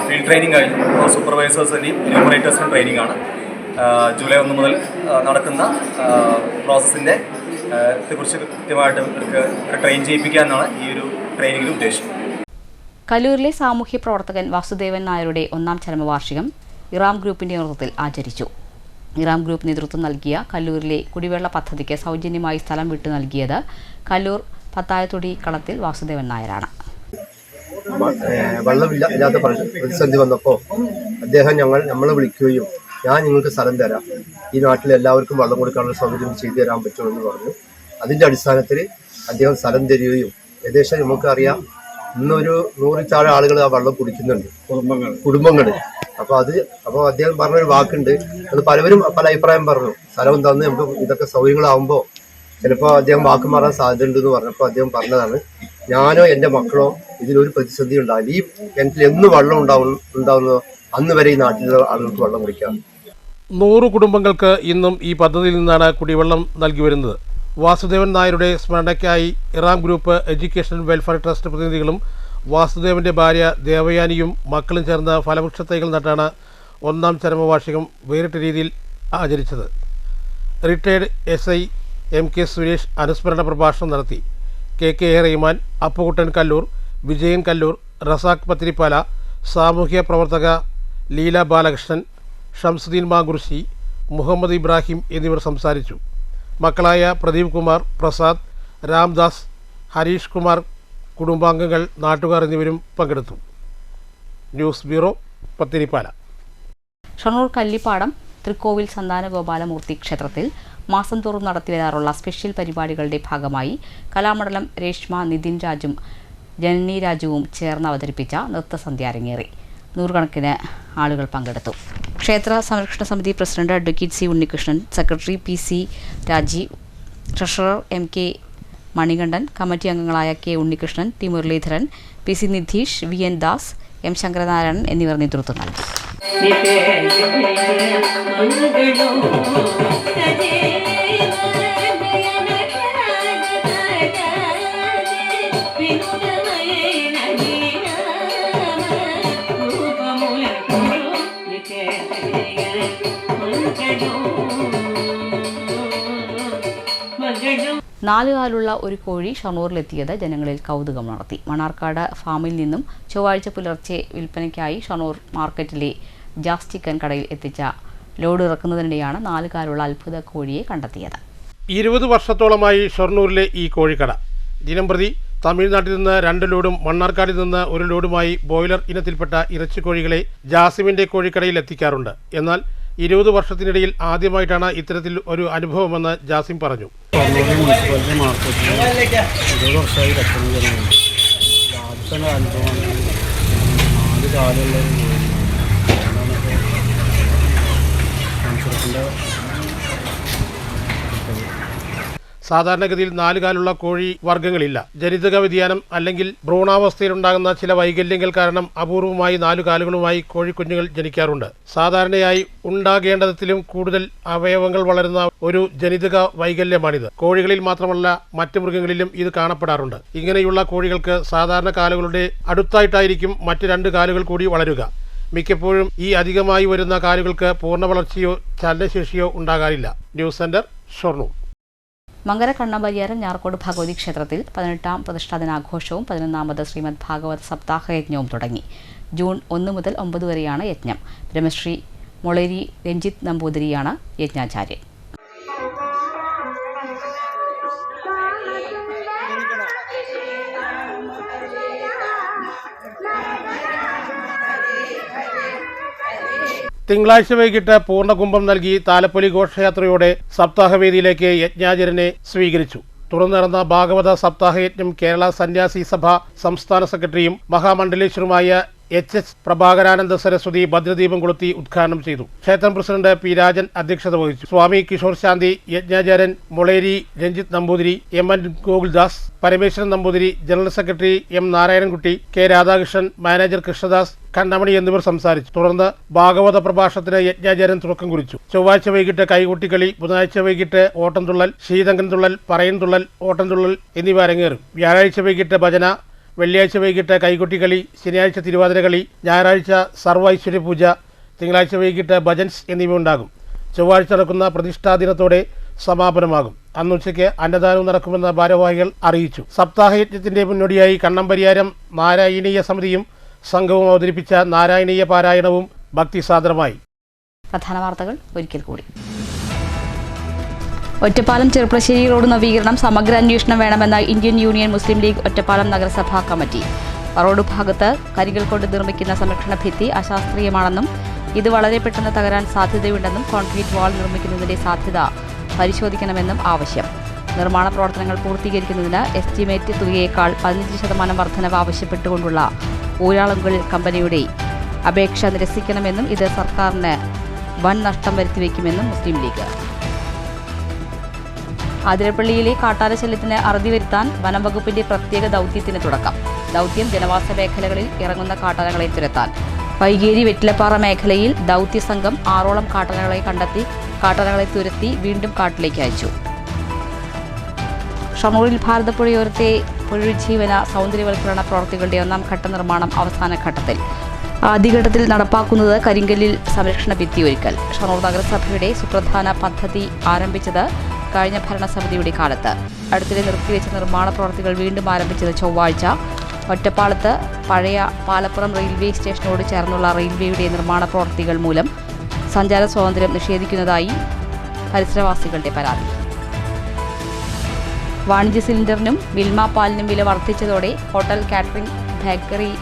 L: ഫീൽഡ് ട്രെയിനിങ് കഴിഞ്ഞു. സൂപ്പർവൈസേഴ്സിൻ്റെയും എന്യൂമറേറ്റേഴ്സിനും ട്രെയിനിങ് ആണ്. ജൂലൈ 1 മുതൽ നടക്കുന്ന പ്രോസസ്സിൻ്റെ കുറിച്ച് കൃത്യമായിട്ട് ഇവർക്ക് ട്രെയിൻ ചെയ്യിപ്പിക്കുക എന്നാണ് ഈ ഒരു ട്രെയിനിങ്ങിൽ ഉദ്ദേശം.
A: കല്ലൂരിലെ സാമൂഹ്യ പ്രവർത്തകൻ വാസുദേവൻ നായരുടെ 1-ാം ചരമവാർഷികം ഇറാം ഗ്രൂപ്പിന്റെ നേതൃത്വത്തിൽ ആചരിച്ചു. ഇറാം ഗ്രൂപ്പ് നേതൃത്വം നൽകിയ കല്ലൂരിലെ കുടിവെള്ള പദ്ധതിക്ക് സൗജന്യമായി സ്ഥലം വിട്ടു നൽകിയത് കല്ലൂർ പത്തായത്തൊടി കളത്തിൽ വാസുദേവൻ നായരാണ്.
M: വെള്ളമില്ലാത്ത പ്രതിസന്ധി വന്നപ്പോൾ അദ്ദേഹം നമ്മളെ വിളിക്കുകയും ഞാൻ നിങ്ങൾക്ക് സ്ഥലം തരാം, ഈ നാട്ടിൽ എല്ലാവർക്കും വെള്ളം കൊടുക്കാനുള്ള സൗകര്യം ചെയ്തു തരാൻ പറ്റുമെന്ന് പറഞ്ഞു. അതിൻ്റെ അടിസ്ഥാനത്തിൽ അദ്ദേഹം സ്ഥലം തരികയും ഏകദേശം നമുക്കറിയാം ഇന്നൊരു 100 താഴെ ആളുകൾ ആ വെള്ളം കുടിക്കുന്നുണ്ട്, കുടുംബങ്ങൾ. അപ്പോൾ അദ്ദേഹം പറഞ്ഞൊരു വാക്കുണ്ട്, അത് പലവരും പല അഭിപ്രായം പറഞ്ഞു. സ്ഥലം തന്ന് നമുക്ക് ഇതൊക്കെ സൗകര്യങ്ങളാവുമ്പോൾ ചിലപ്പോൾ അദ്ദേഹം വാക്ക് മാറാൻ സാധ്യതയുണ്ടെന്ന് പറഞ്ഞപ്പോൾ അദ്ദേഹം പറഞ്ഞതാണ്, ഞാനോ എൻ്റെ മക്കളോ ഇതിലൊരു പ്രതിസന്ധി ഉണ്ടാവില്ല, ഈ കിണറ്റിൽ എന്ന് വെള്ളം ഉണ്ടാവുന്നതോ അന്ന് വരെ ഈ നാട്ടിലെ ആളുകൾക്ക് വെള്ളം കുടിക്കാം.
E: 100 കുടുംബങ്ങൾക്ക് ഇന്നും ഈ പദ്ധതിയിൽ നിന്നാണ് കുടിവെള്ളം നൽകി വരുന്നത്. വാസുദേവൻ നായരുടെ സ്മരണയ്ക്കായി Iram group education welfare trust പ്രതിനിധികളും വാസുദേവന്റെ ഭാര്യ ദേവയാനിയും മക്കളും ചേർന്ന് ഫലവൃക്ഷ തൈകൾ നട്ടാണ് ഒന്നാം ചരമവാർഷികം വേറിട്ട രീതിയിൽ ആചരിച്ചത്. റിട്ടയർഡ് SI MK സുരേഷ് അനുസ്മരണ പ്രഭാഷണം നടത്തി. KK റഹ്മാൻ, അപ്പുകുട്ടൻ കല്ലൂർ, വിജയൻ കല്ലൂർ, റസാഖ് പത്തിരിപ്പാല, സാമൂഹ്യ പ്രവർത്തക ലീല ബാലകൃഷ്ണൻ, ഷംസുദ്ദീൻ മാഗുർശി, മുഹമ്മദ് ഇബ്രാഹിം എന്നിവർ സംസാരിച്ചു. മക്കളായ പ്രദീപ് കുമാർ, പ്രസാദ്, രാംദാസ്, ഹരീഷ് കുമാർ, കുടുംബാംഗങ്ങൾ, നാട്ടുകാർ എന്നിവരും പങ്കെടുത്തു. News bureau, Pathirippala.
A: ഷൊർണൂർ കല്ലിപ്പാടം തൃക്കോവിൽ സന്താനഗോപാലമൂർത്തി ക്ഷേത്രത്തിൽ മാസം തോറും നടത്തിവരാറുള്ള സ്പെഷ്യൽ പരിപാടികളുടെ ഭാഗമായി കലാമണ്ഡലം രേഷ്മ, നിതിൻ രാജും ജനനി രാജുവും ചേർന്ന് അവതരിപ്പിച്ച നൃത്തസന്ധ്യ അരങ്ങേറി. നൂറുകണക്കിന് ആളുകൾ പങ്കെടുത്തു. ക്ഷേത്ര സംരക്ഷണ സമിതി president advocate C Unnikrishnan, secretary PC Rajeev, treasurer MK Manikandan, committee അംഗങ്ങളായ K Unnikrishnan, T Muraleedharan, PC Nidheesh, VN Das, M Sankaranarayanan എന്നിവർ നേതൃത്വം നൽകി. നാലുകാലുള്ള ഒരു കോഴി ഷൊർണൂരിലെത്തിയത് ജനങ്ങളിൽ കൗതുകം നടത്തി. മണ്ണാർക്കാട് ഫാമിൽ നിന്നും ചൊവ്വാഴ്ച പുലർച്ചെ വിൽപ്പനയ്ക്കായി ഷൊർണൂർ മാർക്കറ്റിലെ ജാസ് ചിക്കൻ കടയിൽ എത്തിച്ച ലോഡ് ഇറക്കുന്നതിനിടെയാണ് നാലുകാലുള്ള അത്ഭുത കോഴിയെ കണ്ടെത്തിയത്.
E: 20 വർഷത്തോളമായി ഷൊർണൂരിലെ ഈ കോഴിക്കട ദിനംപ്രതി തമിഴ്നാട്ടിൽ നിന്ന് 2 ലോഡും മണ്ണാർക്കാടിൽ നിന്ന് 1 ലോഡുമായി ബോയിലർ ഇനത്തിൽപ്പെട്ട ഇറച്ചിക്കോഴികളെ ജാസിമിന്റെ കോഴിക്കടയിൽ എത്തിക്കാറുണ്ട്. എന്നാൽ 20 വർഷത്തിനിടയിൽ ആദ്യമായിട്ടാണ് ഇത്തരത്തിൽ ഒരു അനുഭവമെന്ന് ജാസിം പറഞ്ഞു.
N: മുനിസിപ്പാലിറ്റി മാർക്കറ്റിൽ 20 വർഷമായി കച്ചവടം ചെയ്യുന്നുണ്ട്. ആദ്യത്തെ അനുഭവമാണ്. 4 കാലുള്ള
E: സാധാരണഗതിയിൽ 4 കാലുള്ള കോഴി വർഗ്ഗങ്ങളില്ല. ജനിതക വ്യതിയാനം അല്ലെങ്കിൽ ഭ്രൂണാവസ്ഥയിലുണ്ടാകുന്ന ചില വൈകല്യങ്ങൾ കാരണം അപൂർവമായി 4 കാലുകളുമായി കോഴിക്കുഞ്ഞുങ്ങൾ ജനിക്കാറുണ്ട്. സാധാരണയായി ഉണ്ടാകേണ്ടതിലും കൂടുതൽ അവയവങ്ങൾ വളരുന്ന ഒരു ജനിതക വൈകല്യമാണിത്. കോഴികളിൽ മാത്രമല്ല മറ്റ് മൃഗങ്ങളിലും ഇത് കാണപ്പെടാറുണ്ട്. ഇങ്ങനെയുള്ള കോഴികൾക്ക് സാധാരണ കാലുകളുടെ അടുത്തായിട്ടായിരിക്കും മറ്റ് 2 കാലുകൾ കൂടി വളരുക. മിക്കപ്പോഴും ഈ അധികമായി വരുന്ന കാലുകൾക്ക് പൂർണ്ണ വളർച്ചയോ ചലനശേഷിയോ ഉണ്ടാകാറില്ല. News centre, Shoranur.
A: മങ്കര കണ്ണമ്പരിയാരം ഞാർക്കോട് ഭഗവതി ക്ഷേത്രത്തിൽ 18ാം പ്രതിഷ്ഠാ ദിനാഘോഷവും 11ാമത് ശ്രീമദ് ഭാഗവത സപ്താഹ യജ്ഞവും തുടങ്ങി. ജൂൺ 1 മുതൽ 9 വരെയാണ് യജ്ഞം. ബ്രഹ്മശ്രീ മൊളേരി രഞ്ജിത്ത് നമ്പൂതിരിയാണ് യജ്ഞാചാര്യൻ.
E: തിങ്കളാഴ്ച വൈകിട്ട് പൂർണ്ണകുംഭം നൽകി താലപ്പൊലി ഘോഷയാത്രയോടെ സപ്താഹവേദിയിലേക്ക് യജ്ഞാചരനെ സ്വീകരിച്ചു. തുടർന്ന് നടന്ന ഭാഗവത സപ്താഹയജ്ഞം കേരള സന്യാസി സഭ സംസ്ഥാന സെക്രട്ടറിയും മഹാമണ്ഡലേശ്വരുമായ HS പ്രഭാകരാനന്ദ സരസ്വതി ഭദ്രദീപം കൊളുത്തി ഉദ്ഘാടനം ചെയ്തു. ക്ഷേത്രം പ്രസിഡന്റ് P രാജൻ അധ്യക്ഷത വഹിച്ചു. സ്വാമി കിഷോർ ശാന്തി, യജ്ഞാചാര്യൻ Moleri Ranjith Namboothiri, MN Gokuldas, Parameswaran Namboothiri, general secretary M Narayanankutty, K Radhakrishnan, manager Krishnadas, Kannamani എന്നിവർ സംസാരിച്ചു. തുടർന്ന് ഭാഗവത പ്രഭാഷണത്തിന് യജ്ഞാചാര്യൻ തുടക്കം കുറിച്ചു. ചൊവ്വാഴ്ച വൈകിട്ട് കൈകൊട്ടിക്കളി, ബുധനാഴ്ച വൈകിട്ട് ഓട്ടംതുള്ളൽ, ശീതങ്കൻ തുള്ളൽ, പറയൻ തുള്ളൽ, ഓട്ടംതുള്ളൽ എന്നിവ അരങ്ങേറും. വ്യാഴാഴ്ച വൈകിട്ട് ഭജന, വെള്ളിയാഴ്ച വൈകിട്ട് കൈകൊട്ടിക്കളി, ശനിയാഴ്ച തിരുവാതിരകളി, ഞായറാഴ്ച സർവ്വ ഐശ്വര്യ പൂജ, തിങ്കളാഴ്ച വൈകിട്ട് ഭജൻസ് എന്നിവ ഉണ്ടാകും. ചൊവ്വാഴ്ച നടക്കുന്ന പ്രതിഷ്ഠാദിനത്തോടെ സമാപനമാകും. അന്നുച്ചയ്ക്ക് അന്നദാനവും നടക്കുമെന്ന് ഭാരവാഹികൾ അറിയിച്ചു. സപ്താഹയജ്ഞത്തിന്റെ മുന്നോടിയായി കണ്ണമ്പരിയാരം നാരായണീയ സമിതിയും സംഘവും അവതരിപ്പിച്ച നാരായണീയ പാരായണവും ഭക്തിസാന്ദ്രമായി.
A: പ്രധാന വാർത്തകൾ ഒരിക്കൽ കൂടി. ഒറ്റപ്പാലം ചെറുപ്പശ്ശേരി റോഡ് നവീകരണം സമഗ്ര അന്വേഷണം വേണമെന്ന ഇന്ത്യൻ യൂണിയൻ മുസ്ലിം ലീഗ് ഒറ്റപ്പാലം നഗരസഭാ കമ്മിറ്റി. റോഡ് ഭാഗത്ത് കരികൾ കൊണ്ട് നിർമ്മിക്കുന്ന സംരക്ഷണ ഭിത്തി അശാസ്ത്രീയമാണെന്നും ഇത് വളരെ പെട്ടെന്ന് തകരാൻ സാധ്യതയുണ്ടെന്നും കോൺക്രീറ്റ് വാൾ നിർമ്മിക്കുന്നതിന്റെ സാധ്യത പരിശോധിക്കണമെന്നും ആവശ്യം. നിർമ്മാണ പ്രവർത്തനങ്ങൾ പൂർത്തീകരിക്കുന്നതിന് എസ്റ്റിമേറ്റ് തുകയേക്കാൾ 15% വർധനവ് ആവശ്യപ്പെട്ടുകൊണ്ടുള്ള ഊരാളുങ്കൽ കമ്പനിയുടെ അപേക്ഷ നിരസിക്കണമെന്നും ഇത് സർക്കാരിന് വൻ നഷ്ടം വരുത്തിവെക്കുമെന്നും മുസ്ലിം ലീഗ്. ആതിരപ്പള്ളിയിലെ കാട്ടാനശല്യത്തിന് അറുതി വരുത്താൻ വനം വകുപ്പിന്റെ പ്രത്യേക ദൗത്യത്തിന് തുടക്കം. ദൗത്യം ജനവാസ മേഖലകളിൽ ഇറങ്ങുന്ന കാട്ടാനകളെ തുരത്താൻ. വൈകേരി വെറ്റിലപ്പാറ മേഖലയിൽ ദൗത്യസംഘം 6ഓളം കാട്ടാനകളെ കണ്ടെത്തി കാട്ടാനകളെ തുരത്തി വീണ്ടും കാട്ടിലേക്ക് അയച്ചു. ഷൊർണൂരിൽ ഭാരതപ്പുഴയോരത്തെ പുനരുജ്ജീവന സൗന്ദര്യവൽക്കരണ പ്രവൃത്തികളുടെ 1ാം ഘട്ട നിർമ്മാണം അവസാന ഘട്ടത്തിൽ. ആദ്യഘട്ടത്തിൽ നടപ്പാക്കുന്നത് കരിങ്കല്ലിൽ സംരക്ഷണ ഭിത്തിയൊരുക്കൽ. ഷൊർണൂർ നഗരസഭയുടെ സുപ്രധാന പദ്ധതി ആരംഭിച്ചത് കഴിഞ്ഞ ഭരണസമിതിയുടെ കാലത്ത്. അടുത്തിടെ നിർത്തിവെച്ച നിർമ്മാണ പ്രവൃത്തികൾ വീണ്ടും ആരംഭിച്ചത് ചൊവ്വാഴ്ച. ഒറ്റപ്പാലത്ത് പഴയ പാലപ്പുറം റെയിൽവേ സ്റ്റേഷനോട് ചേർന്നുള്ള റെയിൽവേയുടെ നിർമ്മാണ പ്രവൃത്തികൾ മൂലം സഞ്ചാര സ്വാതന്ത്ര്യം നിഷേധിക്കുന്നതായി പരിസരവാസികളുടെ പരാതി. വാണിജ്യ സിലിണ്ടറിനും മിൽമ പാലിനും വില വർദ്ധിച്ചതോടെ ഹോട്ടൽ, കാറ്ററിംഗ്, ബേക്കറി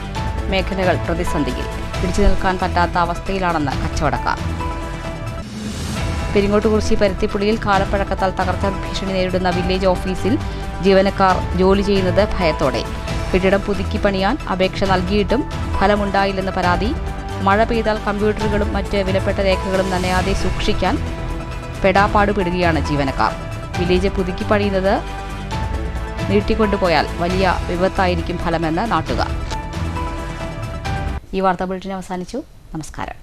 A: മേഖലകൾ പ്രതിസന്ധിയിൽ. പിടിച്ചു നിൽക്കാൻ പറ്റാത്ത അവസ്ഥയിലാണെന്ന് കച്ചവടക്കാർ. പെരിങ്ങോട്ടുകുറിശി പരുത്തിപ്പുള്ളിയിൽ കാലപ്പഴക്കത്താൽ തകർച്ച ഭീഷണി നേരിടുന്ന വില്ലേജ് ഓഫീസിൽ ജീവനക്കാർ ജോലി ചെയ്യുന്നത് ഭയത്തോടെ. കെട്ടിടം പുതുക്കി പണിയാൻ അപേക്ഷ നൽകിയിട്ടും ഫലമുണ്ടായില്ലെന്ന് പരാതി. മഴ പെയ്താൽ കമ്പ്യൂട്ടറുകളും മറ്റ് വിലപ്പെട്ട രേഖകളും നനയാതെ സൂക്ഷിക്കാൻ പെടാപ്പാടുപെടുകയാണ് ജീവനക്കാർ. വില്ലേജ് പുതുക്കി പണിയുന്നത് നീട്ടിക്കൊണ്ടുപോയാൽ വലിയ വിപത്തായിരിക്കും ഫലമെന്ന് നാട്ടുകാർ. ഈ വാർത്താ ബുള്ളറ്റിൻ അവസാനിച്ചു. നമസ്കാരം.